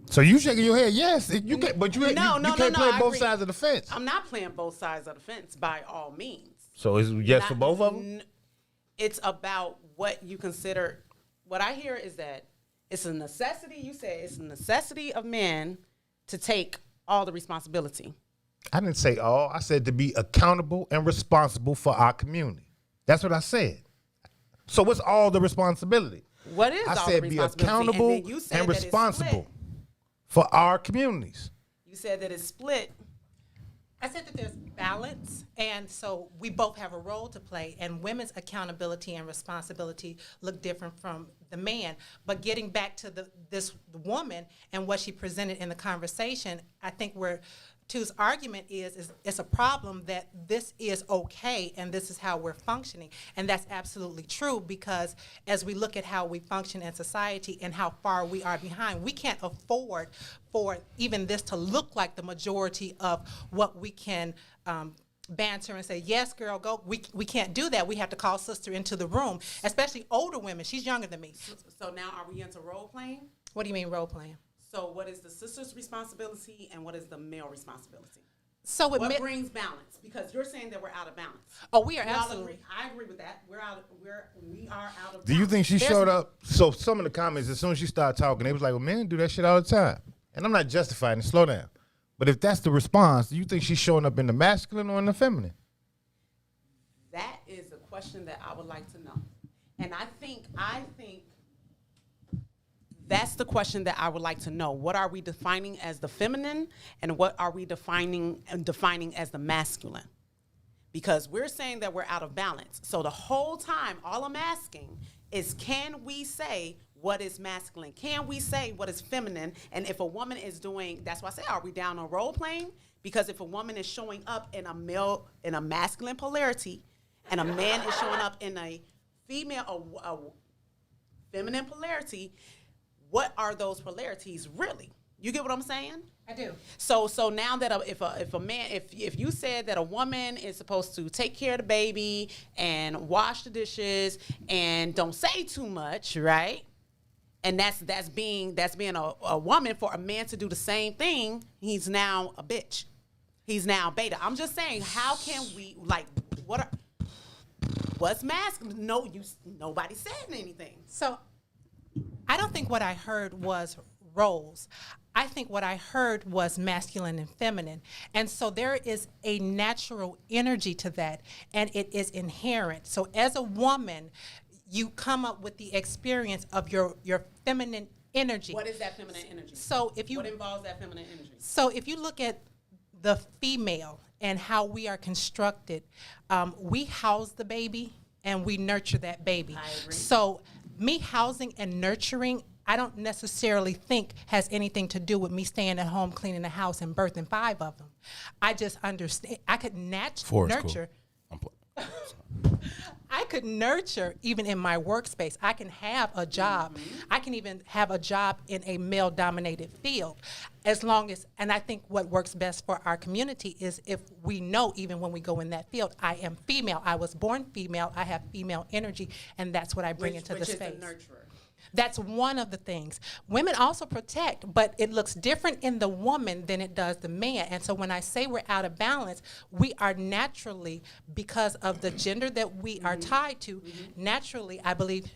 So you shaking your head? Yes, you can, but you can't play both sides of the fence. I'm not playing both sides of the fence by all means. So is yes for both of them? It's about what you consider. What I hear is that it's a necessity. You say it's a necessity of men to take all the responsibility. I didn't say all. I said to be accountable and responsible for our community. That's what I said. So what's all the responsibility? What is I all said the be responsibility? accountable and responsible for our communities. You said that it's split. I said that there's balance, and so we both have a role to play, and women's accountability and responsibility look different from the man. But getting back to this woman and what she presented in the conversation, I think where Tu's argument is it's a problem that this is okay and this is how we're functioning. And that's absolutely true, because as we look at how we function in society and how far we are behind, we can't afford for even this to look like the majority of what we can banter and say, yes, girl, go. We can't do that. We have to call sister into the room, especially older women. She's younger than me. So now are we into role playing? What do you mean role playing? So what is the sister's responsibility and what is the male responsibility? So what brings balance? Because you're saying that we're out of balance. Oh, we are all absolutely. Agree. I agree with that. We are out of. Do you think she showed up? So some of the comments, as soon as she started talking, they was like, well, men do that shit all the time. And I'm not justifying it. Slow down. But if that's the response, do you think she's showing up in the masculine or in the feminine? That is a question that I would like to know. And I think that's the question that I would like to know. What are we defining as the feminine, and what are we defining as the masculine? Because we're saying that we're out of balance. So the whole time, all I'm asking is, can we say what is masculine? Can we say what is feminine? And if a woman is doing, that's why I say, are we down on role playing? Because if a woman is showing up in a masculine polarity, and a man is showing up in a a feminine polarity, what are those polarities really? You get what I'm saying? I do. So now that if you said that a woman is supposed to take care of the baby and wash the dishes and don't say too much, right? And that's being a woman, for a man to do the same thing, he's now a bitch. He's now beta. I'm just saying, how can we, like, what's masculine? Nobody said anything. So I don't think what I heard was roles. I think what I heard was masculine and feminine. And so there is a natural energy to that, and it is inherent. So as a woman, you come up with the experience of your feminine energy. What is that feminine energy? So if you what involves that feminine energy? So if you look at the female and how we are constructed, we house the baby and we nurture that baby. I agree. So me housing and nurturing, I don't necessarily think has anything to do with me staying at home cleaning the house and birthing 5 of them. I just understand. I could nurture. Cool. I could nurture even in my workspace. I can have a job. I can even have a job in a male-dominated field, as long as, and I think what works best for our community is if we know even when we go in that field, I am female. I was born female. I have female energy, and that's what I bring into the space. Which is a nurturer. That's one of the things. Women also protect, but it looks different in the woman than it does the man. And so when I say we're out of balance, we are naturally, because of the gender that we are tied to, naturally, I believe,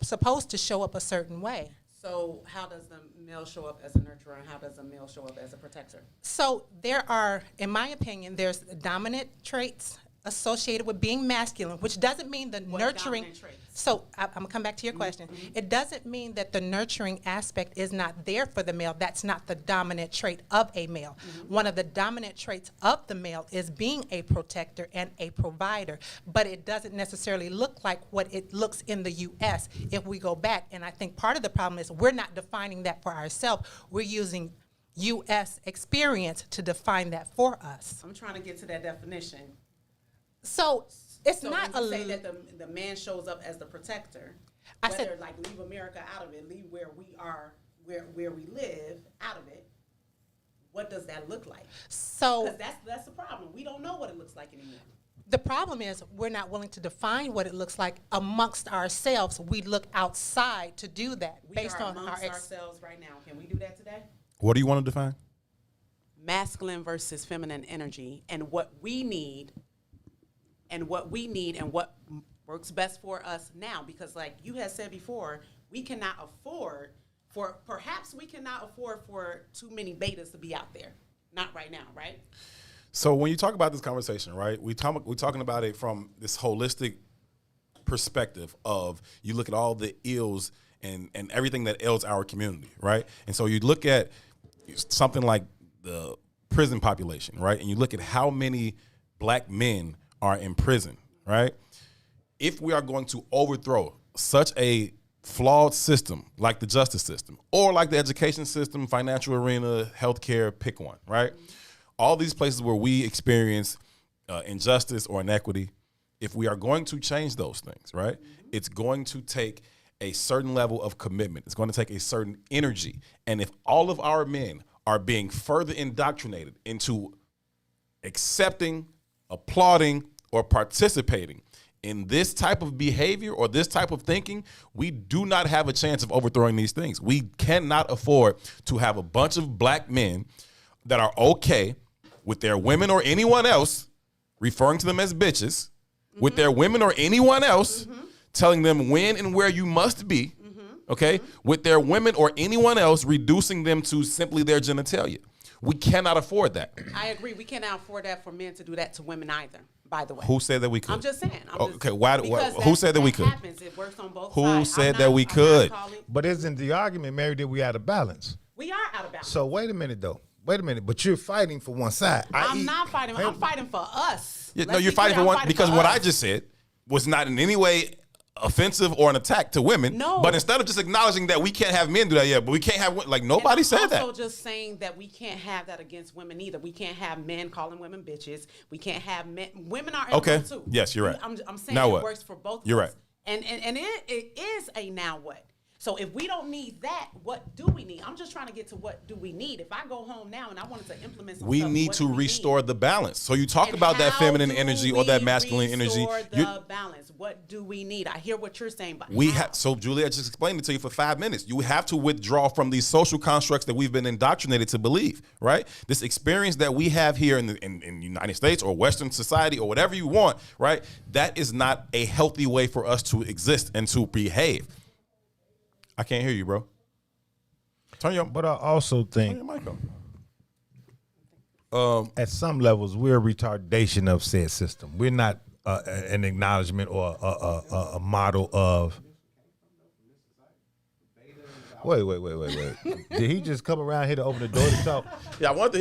supposed to show up a certain way. So how does the male show up as a nurturer and how does the male show up as a protector? So there are, in my opinion, there's dominant traits associated with being masculine, which doesn't mean the nurturing. So I'm gonna come back to your question. It doesn't mean that the nurturing aspect is not there for the male. That's not the dominant trait of a male. One of the dominant traits of the male is being a protector and a provider, but it doesn't necessarily look like what it looks in the U.S. if we go back. And I think part of the problem is we're not defining that for ourselves. We're using U.S. experience to define that for us. I'm trying to get to that definition. So it's so not when you say that the man shows up as the protector. I whether said, like leave America out of it, leave where we are, where we live out of it. What does that look like? So because that's the problem. We don't know what it looks like anymore. The problem is we're not willing to define what it looks like amongst ourselves. We look outside to do that based on amongst ourselves right now. Can we do that today? What do you want to define? Masculine versus feminine energy, and what we need. And what works best for us now, because like you had said before, we cannot afford for too many betas to be out there. Not right now, right? So when you talk about this conversation, right, we're talking about it from this holistic perspective of you look at all the ills and everything that ails our community, right? And so you look at something like the prison population, right? And you look at how many black men are in prison, right? If we are going to overthrow such a flawed system like the justice system or like the education system, financial arena, healthcare, pick one, right? All these places where we experience injustice or inequity, if we are going to change those things, right, it's going to take a certain level of commitment. It's going to take a certain energy. And if all of our men are being further indoctrinated into accepting, applauding, or participating in this type of behavior or this type of thinking, we do not have a chance of overthrowing these things. We cannot afford to have a bunch of black men that are okay with their women or anyone else referring to them as bitches, with their women or anyone else telling them when and where you must be, okay, with their women or anyone else reducing them to simply their genitalia. We cannot afford that. I agree. We cannot afford that for men to do that to women either, by the way. Who said that we could? I'm just saying. Who said that we could? Happens. It works on both Who sides. said that we could? But isn't the argument, Mary, that we out of balance? We are out of balance. So wait a minute, though. Wait a minute. But you're fighting for one side. I'm not fighting. I'm fighting for us. Yeah, no, you're fighting for one because what I just said was not in any way offensive or an attack to women. No. But instead of just acknowledging that we can't have men do that, but we can't have, like, nobody said that. Also just saying that we can't have that against women either. We can't have men calling women bitches. We can't have men. Women are okay. too. Yes, you're right. I'm saying now it what? works for both You're of us. right. And it is a now what. So if we don't need that, what do we need? I'm just trying to get to what do we need. If I go home now and I wanted to implement some We stuff, need what to do we restore need? the balance. So you talk And about that how feminine do energy or that we masculine energy. restore the balance. What do we need? I hear what you're saying, but So Julia just explained it to you for 5 minutes. You have to withdraw from these social constructs that we've been indoctrinated to believe, right? This experience that we have here in the United States or Western society or whatever you want, right? That is not a healthy way for us to exist and to behave. I can't hear you, bro. But I also think turn your mic on. At some levels, we're a retardation of said system. We're not an acknowledgement or a model of. Wait. Did he just come around here to open the door to talk? Yeah, I want to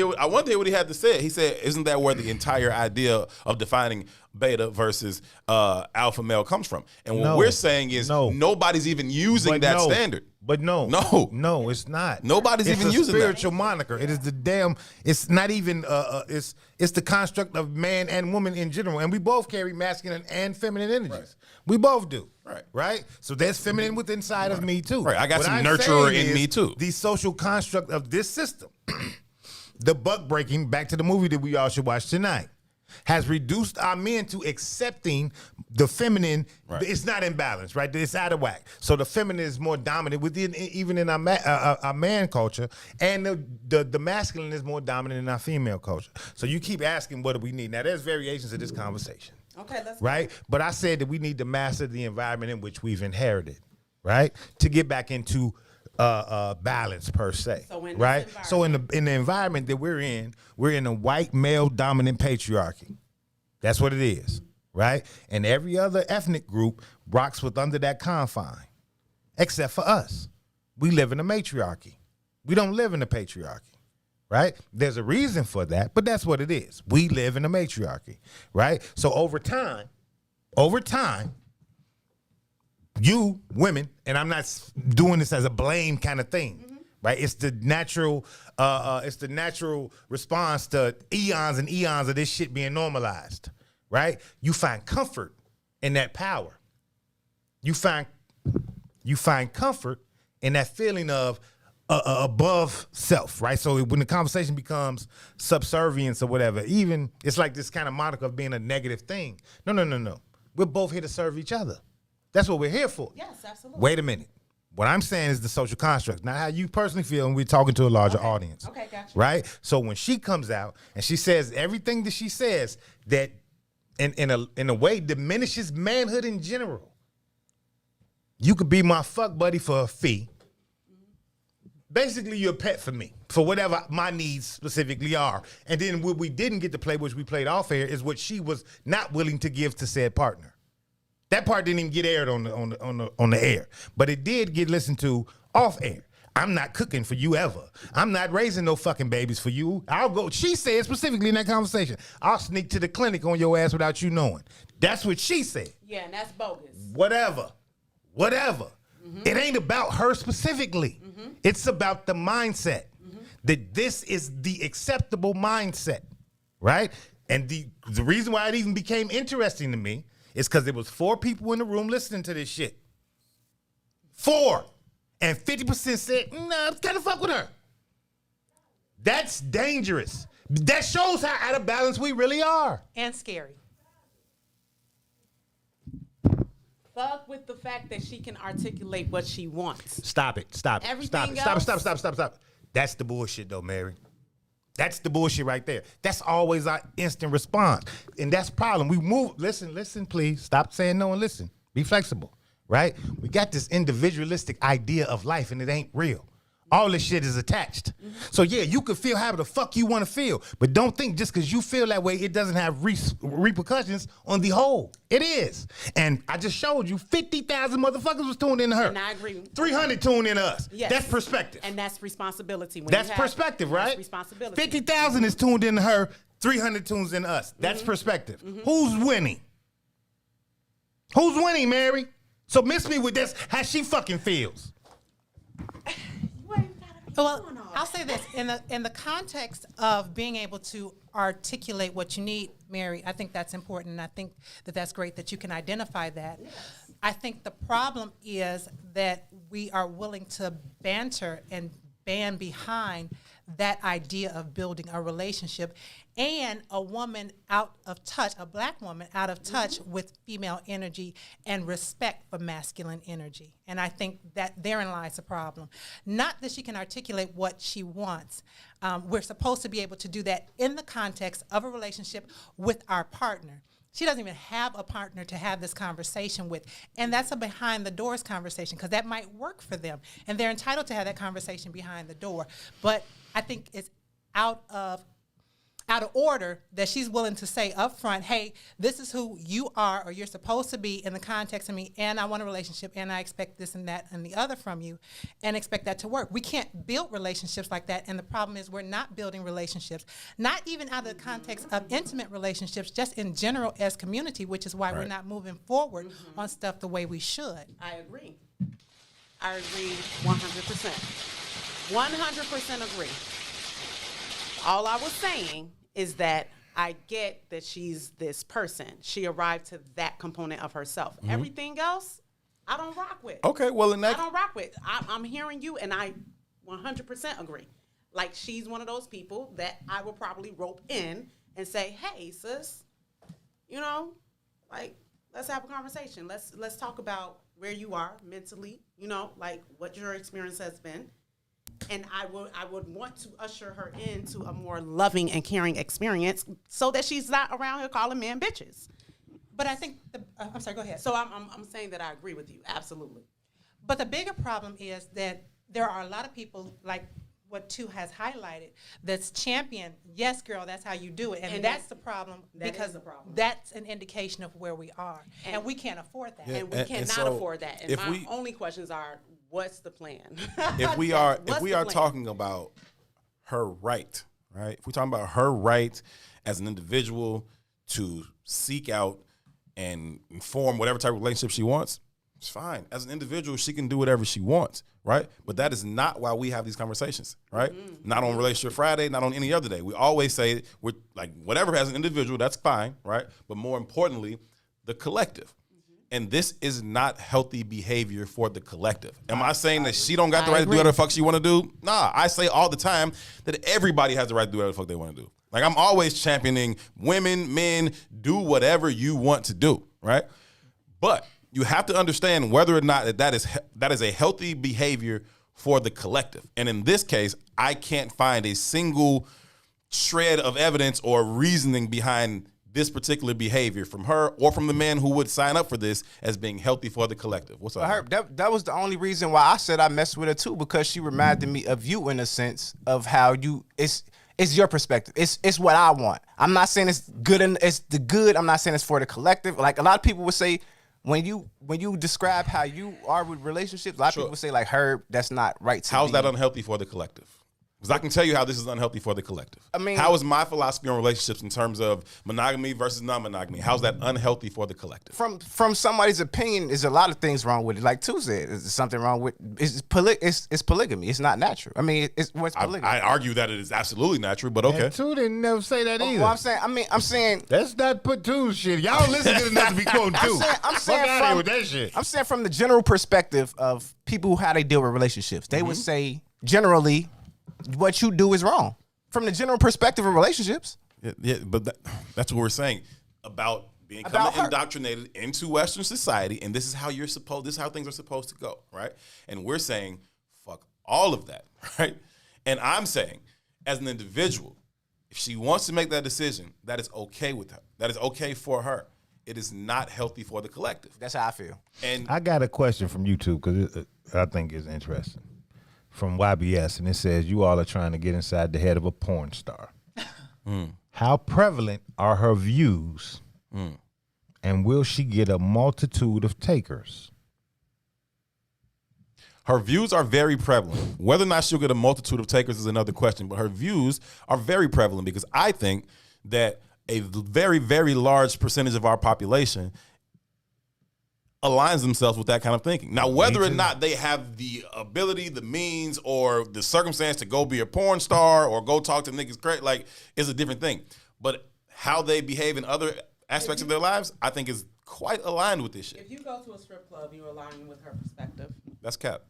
hear what he had to say. He said, "Isn't that where the entire idea of defining beta versus alpha male comes from?" And what we're saying is nobody's even using that standard. But no, it's not. Nobody's even using that. It's a spiritual moniker. It is the damn. It's not even. It's the construct of man and woman in general, and we both carry masculine and feminine energies. Right. We both do. Right. So there's feminine within inside of me too. Right. I got some nurturer in me too. The social construct of this system, the buck breaking. Back to the movie that we all should watch tonight. Has reduced our men to accepting the feminine. Right. It's not in balance, right? It's out of whack. So the feminine is more dominant within, even in our man culture, and the masculine is more dominant in our female culture. So you keep asking, what do we need? Now, there's variations of this conversation. Okay, let's right. But I said that we need to master the environment in which we've inherited, right, to get back into balance per se, right? So in the environment that we're in a white male dominant patriarchy. That's what it is, right? And every other ethnic group rocks with under that confine, except for us. We live in a matriarchy. We don't live in a patriarchy, right? There's a reason for that, but that's what it is. We live in a matriarchy, right? So over time, you women, and I'm not doing this as a blame kind of thing, right? It's the natural response to eons and eons of this shit being normalized, right? You find comfort in that power. You find comfort in that feeling of above self, right? So when the conversation becomes subservience or whatever, even it's like this kind of moniker of being a negative thing. No. We're both here to serve each other. That's what we're here for. Yes, absolutely. Wait a minute. What I'm saying is the social construct, not how you personally feel when we're talking to a larger audience. Okay, gotcha. Right? So when she comes out and she says everything that she says that in a way diminishes manhood in general. You could be my fuck buddy for a fee. Basically, you're a pet for me, for whatever my needs specifically are. And then what we didn't get to play, which we played off air, is what she was not willing to give to said partner. That part didn't even get aired on the air, but it did get listened to off air. I'm not cooking for you ever. I'm not raising no fucking babies for you. I'll go. She said specifically in that conversation, I'll sneak to the clinic on your ass without you knowing. That's what she said. Yeah, and that's bogus. Whatever. Mm-hmm. It ain't about her specifically. Mm-hmm. It's about the mindset. Mm-hmm. That this is the acceptable mindset, right? And the reason why it even became interesting to me is because there was 4 people in the room listening to this shit. 4. And 50% said, nah, kind of fuck with her. That's dangerous. That shows how out of balance we really are. And scary. Fuck with the fact that she can articulate what she wants. Stop it. Stop. That's the bullshit though, Mary. That's the bullshit right there. That's always our instant response. And that's the problem. We move, listen, please. Stop saying no and listen. Be flexible, right? We got this individualistic idea of life and it ain't real. All this shit is attached. Mm-hmm. So yeah, you can feel however the fuck you want to feel, but don't think just because you feel that way, it doesn't have repercussions on the whole. It is. And I just showed you 50,000 motherfuckers was tuned into her. And I agree. 300 tuned into us. Yes. That's perspective. And that's responsibility. That's perspective, right? That's responsibility. 50,000 is tuned into her, 300 tunes in us. That's perspective. Mm-hmm. Who's winning? Who's winning, Mary? So miss me with this, how she fucking feels. Well, I'll say this in the context of being able to articulate what you need, Mary. I think that's important, and I think that's great that you can identify that. Yes. I think the problem is that we are willing to banter and band behind that idea of building a relationship, and a woman out of touch, a black woman out of touch with female energy and respect for masculine energy. And I think that therein lies the problem. Not that she can articulate what she wants. We're supposed to be able to do that in the context of a relationship with our partner. She doesn't even have a partner to have this conversation with. And that's a behind the doors conversation, because that might work for them. And they're entitled to have that conversation behind the door. But I think it's out of out of order that she's willing to say up front, hey, this is who you are or you're supposed to be in the context of me, and I want a relationship, and I expect this and that and the other from you, and expect that to work. We can't build relationships like that, and the problem is we're not building relationships, not even out of the context of intimate relationships, just in general as community, which is why we're not moving forward on stuff the way we should. I agree. I agree 100%. 100% agree. All I was saying is that I get that she's this person. She arrived to that component of herself. Everything else, I don't rock with. Okay, well, in that... I don't rock with. I'm hearing you, and I 100% agree. Like, she's one of those people that I will probably rope in and say, hey, sis, you know, like, let's have a conversation. Let's talk about where you are mentally, you know, like what your experience has been. And I would want to usher her into a more loving and caring experience so that she's not around here calling men bitches. But I think, I'm sorry, go ahead. So I'm saying that I agree with you, absolutely. But the bigger problem is that there are a lot of people, like what Tu has highlighted, that's champion, yes, girl, that's how you do it. And that's the problem, because that's an indication of where we are. And we can't afford that. Yeah, and we cannot afford that. And my only questions are, what's the plan? If we are talking about her right? If we're talking about her right as an individual to seek out and form whatever type of relationship she wants, it's fine. As an individual, she can do whatever she wants, right? But that is not why we have these conversations, right? Not on Relationship Friday, not on any other day. We always say we're like, whatever as an individual, that's fine, right? But more importantly, the collective. And this is not healthy behavior for the collective. Am I saying that she don't got the right to do whatever the fuck she want to do? Nah, I say all the time that everybody has the right to do whatever the fuck they want to do. Like, I'm always championing women, men, do whatever you want to do, right? But you have to understand whether or not that is a healthy behavior for the collective. And in this case, I can't find a single shred of evidence or reasoning behind this particular behavior from her or from the man who would sign up for this as being healthy for the collective. What's up? That was the only reason why I said I messed with her too, because she reminded me of you in a sense of how it's your perspective. It's what I want. I'm not saying it's good and it's the good. I'm not saying it's for the collective. Like a lot of people would say, when you describe how you are with relationships, a lot of people would say like, Herb, that's not right to me. How's that unhealthy for the collective? Because I can tell you how this is unhealthy for the collective. I mean, how is my philosophy on relationships in terms of monogamy versus non-monogamy? How's that unhealthy for the collective? From somebody's opinion, there's a lot of things wrong with it. Like Tu said, is something wrong with it's polygamy. It's not natural. I mean, what's polygamy? I argue that it is absolutely natural, but okay. And Tu didn't never say that either. Well, I'm saying let's not put Tu's shit. Y'all listen good enough to be quoting Tu. I'm saying with that shit. I'm saying from the general perspective of people how they deal with relationships, they would say generally, what you do is wrong from the general perspective of relationships. Yeah, but that's what we're saying about being indoctrinated into Western society, and this is how this is how things are supposed to go, right? And we're saying, fuck all of that, right? And I'm saying, as an individual, if she wants to make that decision, that is okay with her. That is okay for her. It is not healthy for the collective. That's how I feel. And I got a question from YouTube because I think it's interesting. From YBS, and it says, you all are trying to get inside the head of a porn star. How prevalent are her views, and will she get a multitude of takers? Her views are very prevalent. Whether or not she'll get a multitude of takers is another question, but her views are very prevalent because I think that a very, very large percentage of our population aligns themselves with that kind of thinking. Now, whether or not they have the ability, the means, or the circumstance to go be a porn star or go talk to niggas crazy, like, is a different thing. But how they behave in other aspects of their lives, I think is quite aligned with this shit. If you go to a strip club, you're aligning with her perspective. That's cap.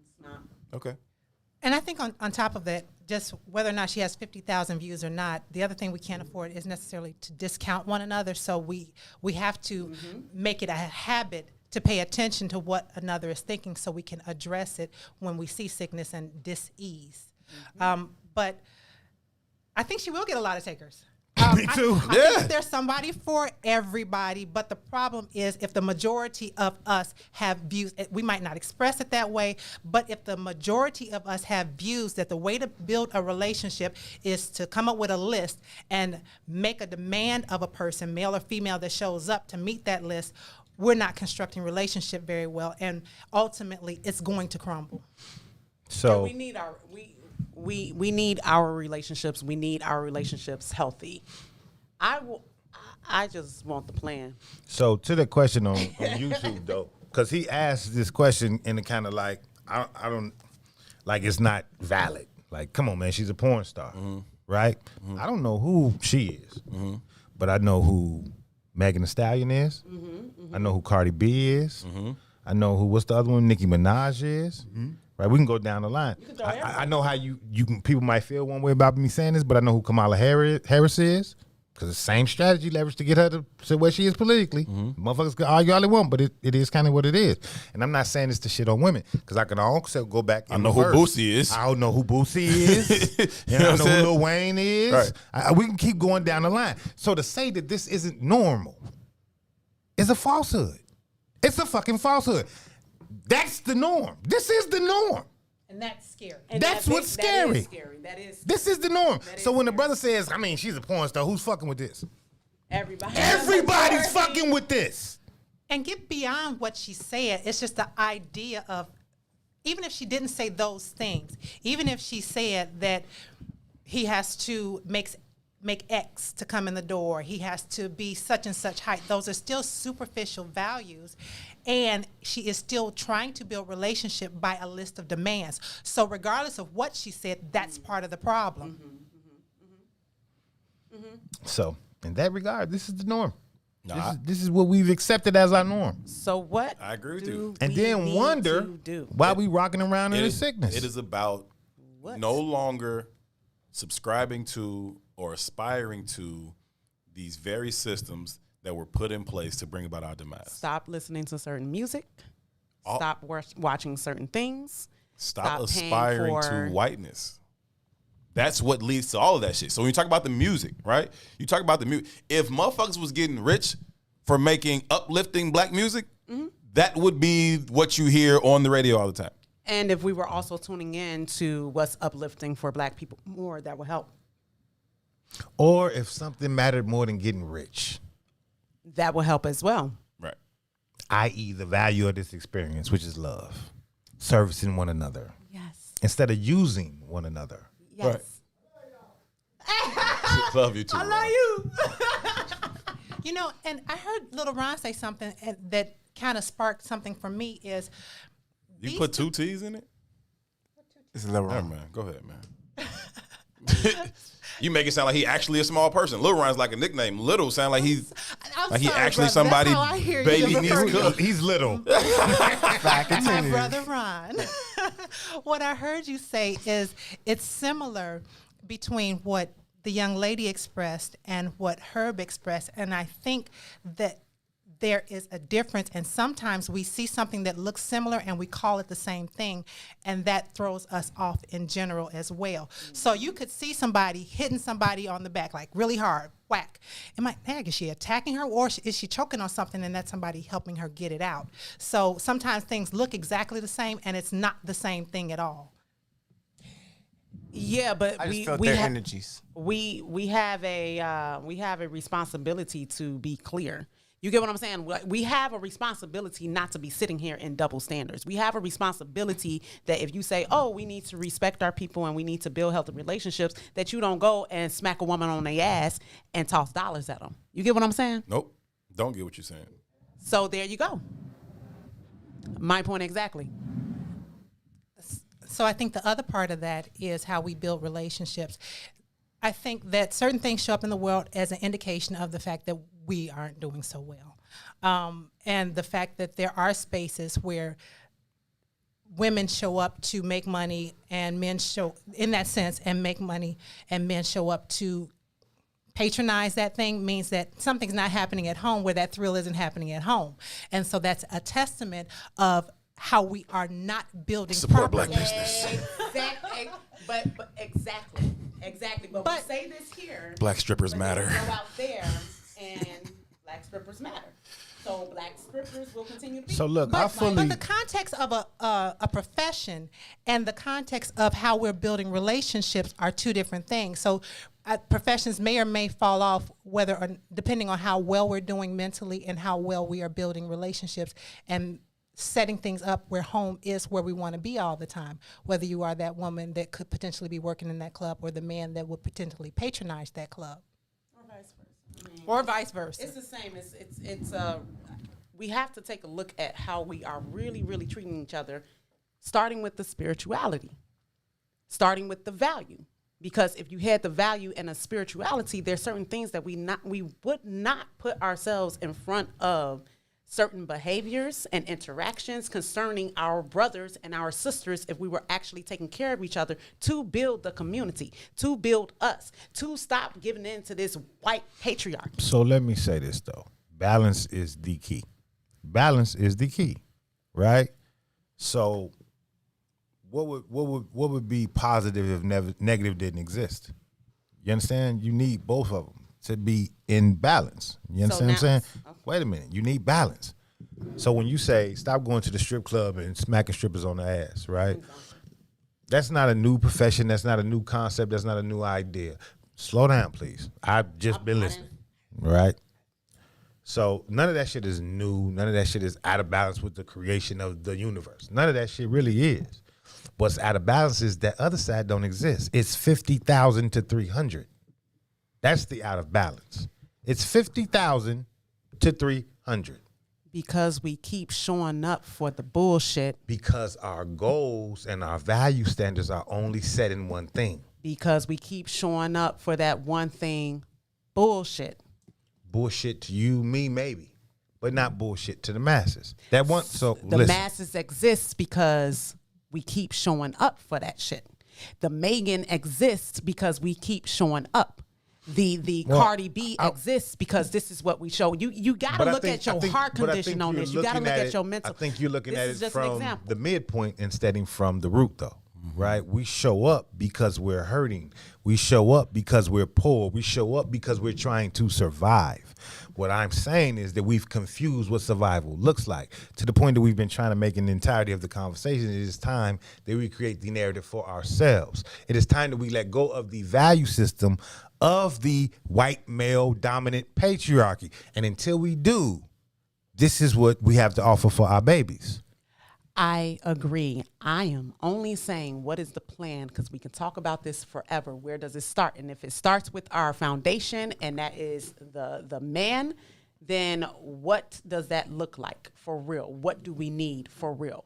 It's not. Okay. And I think on top of that, just whether or not she has 50,000 views or not, the other thing we can't afford is necessarily to discount one another. So we have to make it a habit to pay attention to what another is thinking so we can address it when we see sickness and dis-ease. But I think she will get a lot of takers. Me too. I think that there's somebody for everybody, but the problem is if the majority of us have views, we might not express it that way, but if the majority of us have views that the way to build a relationship is to come up with a list and make a demand of a person, male or female, that shows up to meet that list, we're not constructing relationship very well, and ultimately it's going to crumble. So we need our we need our relationships. We need our relationships healthy. I just want the plan. So to the question on YouTube though, because he asked this question in a kind of like I don't like it's not valid. Like, come on, man, she's a porn star, right? I don't know who she is, but I know who Megan Thee Stallion is. I know who Cardi B is. I know who, what's the other one? Nicki Minaj is. Right, we can go down the line. I know how you can. People might feel one way about me saying this, but I know who Kamala Harris is, because the same strategy leveraged to get her to where she is politically. Motherfuckers can argue all they want, but it is kind of what it is. And I'm not saying this to shit on women, because I can also go back. I know who Boosie is. I don't know who Boosie is. And I know who Lil Wayne is. Right. We can keep going down the line. So to say that this isn't normal is a falsehood. It's a fucking falsehood. That's the norm. This is the norm. And that's scary. And that's what's scary. That is scary. This is the norm. So when the brother says, I mean, she's a porn star, who's fucking with this? Everybody. Everybody's fucking with this. And get beyond what she said. It's just the idea of, even if she didn't say those things, even if she said that he has to make X to come in the door, he has to be such and such height, those are still superficial values. And she is still trying to build relationship by a list of demands. So regardless of what she said, that's part of the problem. So in that regard, this is the norm. This is what we've accepted as our norm. So what? I agree with you. And then wonder why we rocking around in the sickness. It is about no longer subscribing to or aspiring to these very systems that were put in place to bring about our demise. Stop listening to certain music. Stop watching certain things. Stop aspiring to whiteness. That's what leads to all of that shit. So when you talk about the music, right? You talk about the music. If motherfuckers was getting rich for making uplifting black music, that would be what you hear on the radio all the time. And if we were also tuning in to what's uplifting for black people more, that would help. Or if something mattered more than getting rich. That will help as well. Right. I.e. the value of this experience, which is love. Servicing one another. Yes. Instead of using one another. Yes. Right. Love you too. I love you. You know, and I heard Lil Ron say something that kind of sparked something for me is... You put two T's in it? It's Lil Ron. Man, go ahead, man. You make it sound like he actually a small person. Lil Ron's like a nickname. Little sound like he's he actually somebody baby needs cook. He's little. My brother Ron. What I heard you say is it's similar between what the young lady expressed and what Herb expressed, and I think that there is a difference, and sometimes we see something that looks similar and we call it the same thing, and that throws us off in general as well. So you could see somebody hitting somebody on the back, like really hard, whack. Am I, is she attacking her, or is she choking on something and that's somebody helping her get it out? So sometimes things look exactly the same and it's not the same thing at all. Yeah, but I just felt their energies. We have a responsibility to be clear. You get what I'm saying? We have a responsibility not to be sitting here in double standards. We have a responsibility that if you say, oh, we need to respect our people and we need to build healthy relationships, that you don't go and smack a woman on their ass and toss dollars at them. You get what I'm saying? Nope. Don't get what you're saying. So there you go. My point exactly. So I think the other part of that is how we build relationships. I think that certain things show up in the world as an indication of the fact that we aren't doing so well. And the fact that there are spaces where women show up to make money and men show, in that sense, and make money, and men show up to patronize that thing means that something's not happening at home where that thrill isn't happening at home. And so that's a testament of how we are not building support properly. black business. Exactly. But exactly. Exactly, but we say this here. Black strippers but matter. then we go out there and black strippers matter. So black strippers will continue to be. So look, But the context of a profession and the context of how we're building relationships are two different things. So professions may or may fall off depending on how well we're doing mentally and how well we are building relationships and setting things up where home is where we want to be all the time. Whether you are that woman that could potentially be working in that club or the man that would potentially patronize that club. Or vice versa. It's the same. It's we have to take a look at how we are really, really treating each other, starting with the spirituality, starting with the value. Because if you had the value and a spirituality, there's certain things that we would not put ourselves in front of certain behaviors and interactions concerning our brothers and our sisters if we were actually taking care of each other to build the community, to build us, to stop giving in to this white patriarchy. So let me say this though. Balance is the key. Balance is the key, right? So what would be positive if negative didn't exist? You understand? You need both of them to be in balance. You understand what I'm saying? Okay. Wait a minute. You need balance. So when you say stop going to the strip club and smacking strippers on the ass, right? That's not a new profession. That's not a new concept. That's not a new idea. Slow down, please. I've just been listening, right? So none of that shit is new. None of that shit is out of balance with the creation of the universe. None of that shit really is. What's out of balance is that other side don't exist. It's 50,000 to 300. That's the out of balance. It's 50,000 to 300. Because we keep showing up for the bullshit. Because our goals and our value standards are only set in one thing. Because we keep showing up for that one thing, bullshit. Bullshit to you, me, maybe, but not bullshit to the masses. That one. So the listen. masses exist because we keep showing up for that shit. The Megan exists because we keep showing up. The Cardi B exists because this is what we show. You got to look at your heart condition on this. You got to look at your mental. I think you're looking at it from the midpoint instead of from the root, though. Right? We show up because we're hurting. We show up because we're poor. We show up because we're trying to survive. What I'm saying is that we've confused what survival looks like to the point that we've been trying to make in the entirety of the conversation. It is time that we create the narrative for ourselves. It is time that we let go of the value system of the white male dominant patriarchy. And until we do, this is what we have to offer for our babies. I agree. I am only saying what is the plan, because we can talk about this forever. Where does it start? And if it starts with our foundation, and that is the man, then what does that look like for real? What do we need for real?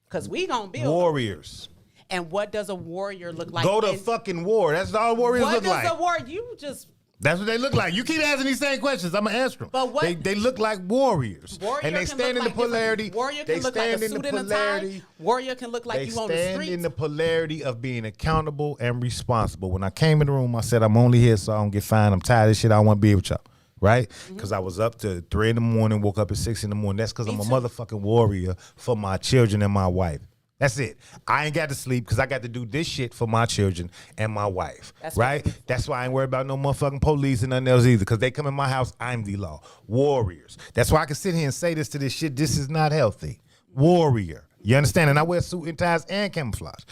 Because we gonna build warriors. And what does a warrior look like? Go to fucking war. That's all warriors look like. What does a warrior? You just. That's what they look like. You keep asking these same questions. I'm going to answer them. But what? They look like warriors. Warrior and they stand in the polarity. Warrior can look like a suit and a tie. Warrior can look like you on the street. They stand in the polarity of being accountable and responsible. When I came in the room, I said, I'm only here so I don't get fined. I'm tired of this shit. I don't want to be with y'all. Right? Because I was up to 3 in the morning, woke up at 6 in the morning. That's because I'm a motherfucking warrior for my children and my wife. That's it. I ain't got to sleep because I got to do this shit for my children and my wife. That's right? That's why I ain't worried about no motherfucking police and nothing else either, because they come in my house, I'm the law. Warriors. That's why I can sit here and say this to this shit. This is not healthy. Warrior. You understand? And I wear suit and ties and camouflage.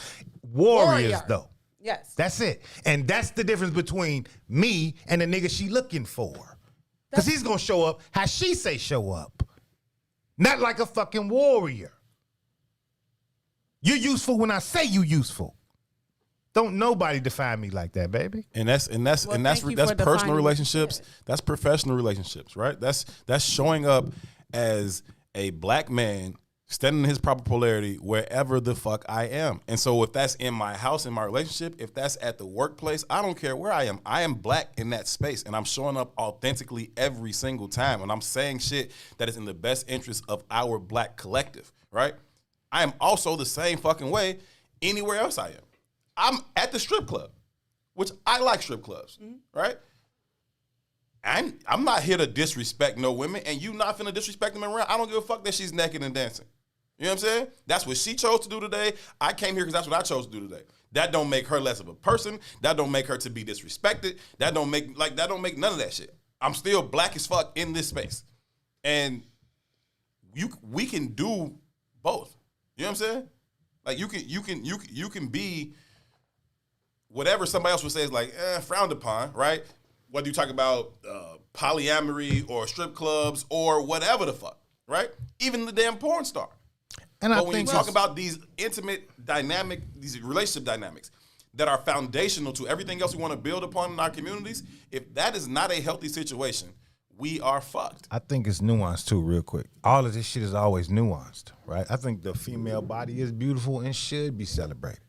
Warriors, though. Yes. That's it. And that's the difference between me and the nigga she looking for. Because he's going to show up how she say show up. Not like a fucking warrior. You're useful when I say you useful. Don't nobody define me like that, baby. And that's personal relationships. That's professional relationships, right? That's showing up as a black man standing in his proper polarity wherever the fuck I am. And so if that's in my house, in my relationship, if that's at the workplace, I don't care where I am. I am black in that space, and I'm showing up authentically every single time. And I'm saying shit that is in the best interest of our black collective, right? I am also the same fucking way anywhere else I am. I'm at the strip club, which I like strip clubs, right? I'm not here to disrespect no women, and you not finna disrespect them around. I don't give a fuck that she's naked and dancing. You know what I'm saying? That's what she chose to do today. I came here because that's what I chose to do today. That don't make her less of a person. That don't make her to be disrespected. That don't make none of that shit. I'm still black as fuck in this space. And we can do both. You know what I'm saying? Like you can be whatever somebody else would say is like frowned upon, right? Whether you talk about polyamory or strip clubs or whatever the fuck, right? Even the damn porn star. But when you talk about these intimate dynamic, these relationship dynamics that are foundational to everything else we want to build upon in our communities, if that is not a healthy situation, we are fucked. I think it's nuanced too, real quick. All of this shit is always nuanced, right? I think the female body is beautiful and should be celebrated,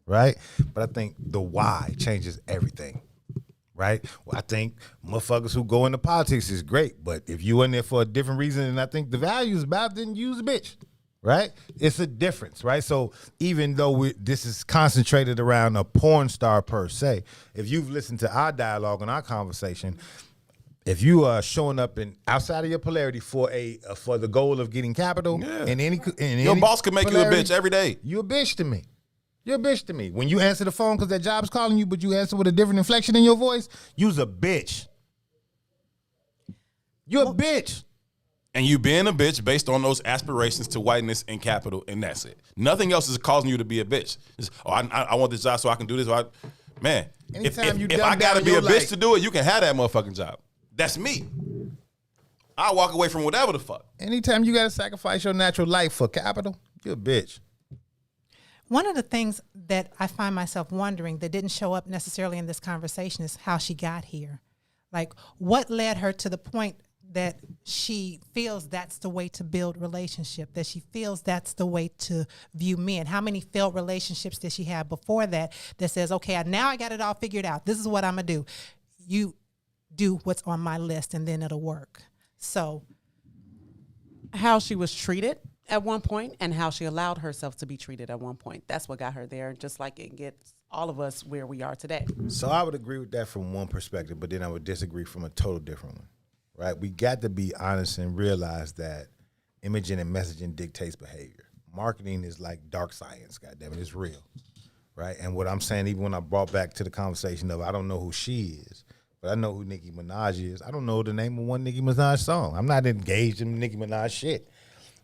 right? But I think the why changes everything, right? Well, I think motherfuckers who go into politics is great, but if you in there for a different reason and I think the value is about, then use a bitch. Right? It's a difference, right? So even though this is concentrated around a porn star per se, if you've listened to our dialogue and our conversation, if you are showing up outside of your polarity for the goal of getting capital, your boss could make you a bitch every day. You a bitch to me. You're a bitch to me. When you answer the phone because that job's calling you, but you answer with a different inflection in your voice, you's a bitch. You're a bitch. And you being a bitch based on those aspirations to whiteness and capital, and that's it. Nothing else is causing you to be a bitch. I want this job so I can do this. Man, if I got to be a bitch to do it, you can have that motherfucking job. That's me. I walk away from whatever the fuck. Anytime you got to sacrifice your natural life for capital, you're a bitch. One of the things that I find myself wondering that didn't show up necessarily in this conversation is how she got here. Like, what led her to the point that she feels that's the way to build relationship, that she feels that's the way to view men? How many failed relationships did she have before that says, okay, now I got it all figured out. This is what I'm going to do. You do what's on my list and then it'll work. So how she was treated at one point and how she allowed herself to be treated at one point. That's what got her there, just like it gets all of us where we are today. So I would agree with that from one perspective, but then I would disagree from a total different one. Right, we got to be honest and realize that imaging and messaging dictates behavior. Marketing is like dark science, goddammit, it's real, right? And what I'm saying, even when I brought back to the conversation of I don't know who she is, but I know who Nicki Minaj is. I don't know the name of one Nicki Minaj song. I'm not engaged in Nicki Minaj shit,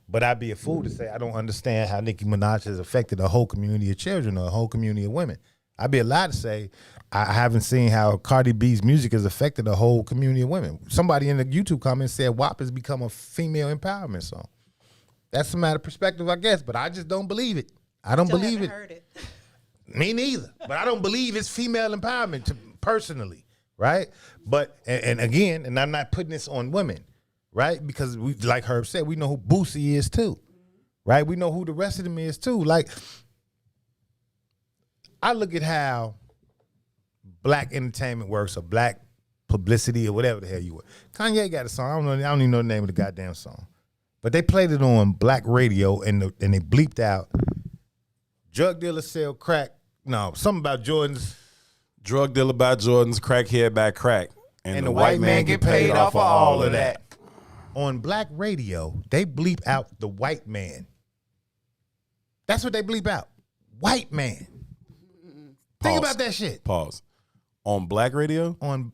but I'd be a fool to say I don't understand how Nicki Minaj has affected a whole community of children or a whole community of women. I'd be allowed to say I haven't seen how Cardi B's music has affected a whole community of women. Somebody in the YouTube comments said WAP has become a female empowerment song. That's a matter of perspective, I guess, but I just don't believe it. I don't believe it. Heard it. Me neither. But I don't believe it's female empowerment personally, right? But and again, and I'm not putting this on women, right? Because we, like Herb said, we know who Boosie is too, right? We know who the rest of them is too. Like, I look at how black entertainment works or black publicity or whatever the hell you want. Kanye got a song. I don't even know the name of the goddamn song. But they played it on black radio and they bleeped out drug dealers sell crack. No, something about Jordan's. Drug dealer by Jordan's, crackhead by crack. And the white man get paid off of all of that. On black radio, they bleep out the white man. That's what they bleep out. White man. Pause. Think about that shit. Pause. On black radio? I'm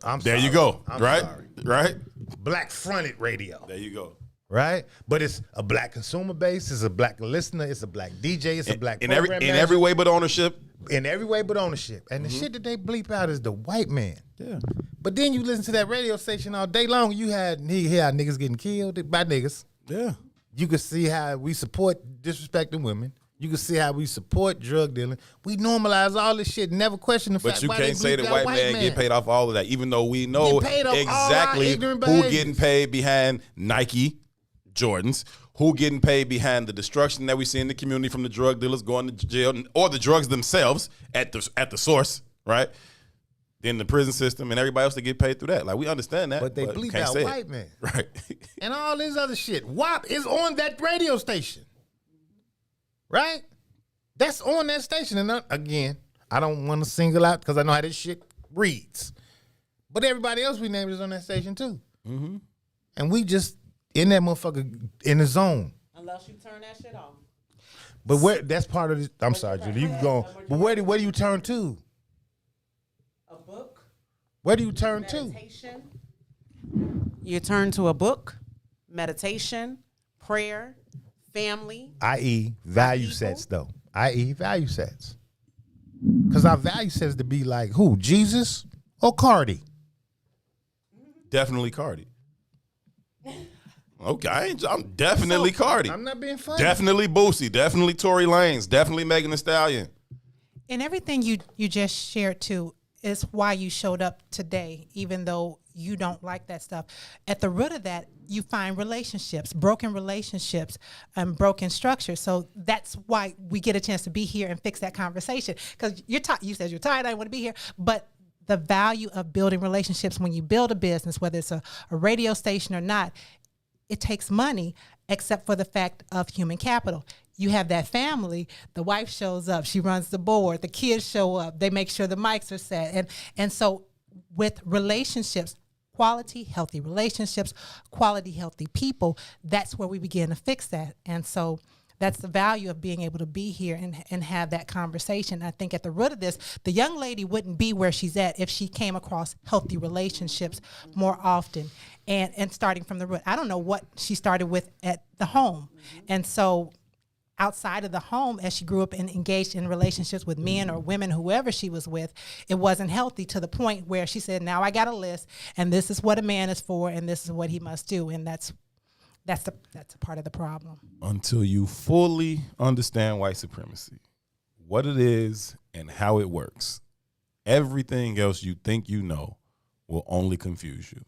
there sorry. you go. I'm right? sorry. Right? Black fronted radio. There you go. Right? But it's a black consumer base, it's a black listener, it's a black DJ, it's a black in program manager. every way but ownership. In every way but ownership. And the shit that they bleep out is the white man. Yeah. But then you listen to that radio station all day long, you hear how niggas getting killed by niggas. Yeah. You can see how we support disrespecting women. You can see how we support drug dealing. We normalize all this shit, never question the fact. But you why can't say the white man get paid off all of that, even though we know exactly who getting paid behind Nike, Jordans, who getting paid behind the destruction that we see in the community from the drug dealers going to jail, or the drugs themselves at the source, right? Then the prison system and everybody else that get paid through that. Like, we understand that. But they bleep out white man. Right. And all this other shit. WAP is on that radio station. Right? That's on that station. And again, I don't want to single out because I know how this shit reads. But everybody else we named is on that station too. Mm-hmm. And we just in that motherfucker in the zone. Unless you turn that shit off. But where? That's part of this. I'm sorry, Judy. You can go. But where do you turn to? A book. Where do you turn Meditation. You turn to a book, meditation, prayer, family. I.e. value sets, though. I.e. value sets. Because our value sets to be like who? Jesus or Cardi? Definitely Cardi. Okay, I'm definitely Cardi. I'm not being funny. Definitely Boosie. Definitely Tory Lanez. Definitely Megan Thee Stallion. And everything you just shared too is why you showed up today, even though you don't like that stuff. At the root of that, you find relationships, broken relationships, and broken structures. So that's why we get a chance to be here and fix that conversation. Because you said you're tired, I want to be here, but the value of building relationships when you build a business, whether it's a radio station or not, it takes money, except for the fact of human capital. You have that family, the wife shows up, she runs the board, the kids show up, they make sure the mics are set. And so with relationships, quality, healthy relationships, quality, healthy people, that's where we begin to fix that. And so that's the value of being able to be here and have that conversation. I think at the root of this, the young lady wouldn't be where she's at if she came across healthy relationships more often and starting from the root. I don't know what she started with at the home. And so outside of the home, as she grew up and engaged in relationships with men or women, whoever she was with, it wasn't healthy to the point where she said, now I got a list and this is what a man is for and this is what he must do. And that's a part of the problem. Until you fully understand white supremacy, what it is and how it works, everything else you think you know will only confuse you.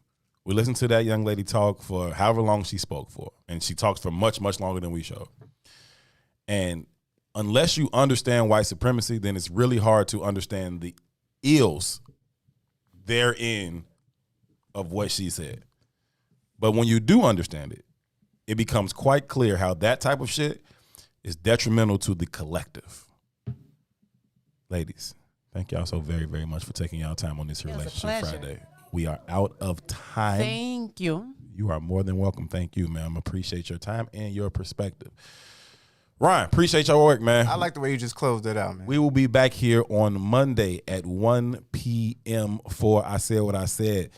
We listened to that young lady talk for however long she spoke for, and she talks for much, much longer than we showed. And unless you understand white supremacy, then it's really hard to understand the ills therein of what she said. But when you do understand it, it becomes quite clear how that type of shit is detrimental to the collective. Ladies, thank y'all so very, very much for taking y'all time on this Relationship Friday. We are out of time. Thank you. You are more than welcome. Thank you, ma'am. Appreciate your time and your perspective. Ryan, appreciate your work, man. I like the way you just closed that out, man. We will be back here on Monday at 1 p.m. for I Said What I Said.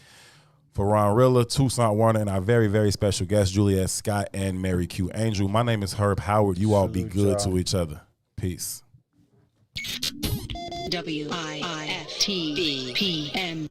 For Ron Rilla, Toussaint Werner, and our very, very special guests, Juliet Scott and Mary Q. Angel. My name is Herb Howard. You all be good to each other. Peace. WIFTBPM.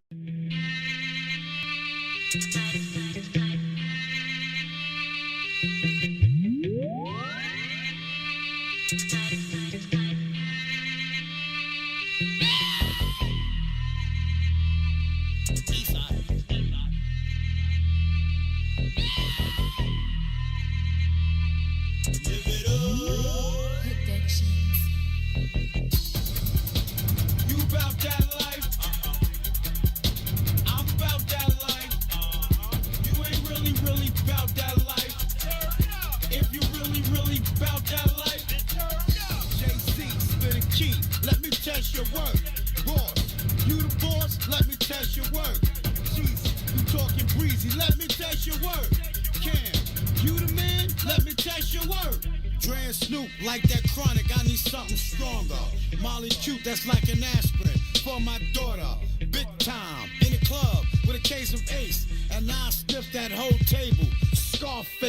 You about that life? I'm about that life. You ain't really about that life. If you really about that life, JC, spit a key. Let me test your work. Boss, you the boss? Let me test your work. Jesus, you talking breezy? Let me test your work. Cam, you the man? Let me test your work. Dre and Snoop, like that chronic, I need something stronger. Molly cute, that's like an aspirin. For my daughter, big time, in the club with a case of Ace. And now I sniff that whole table, Scarface.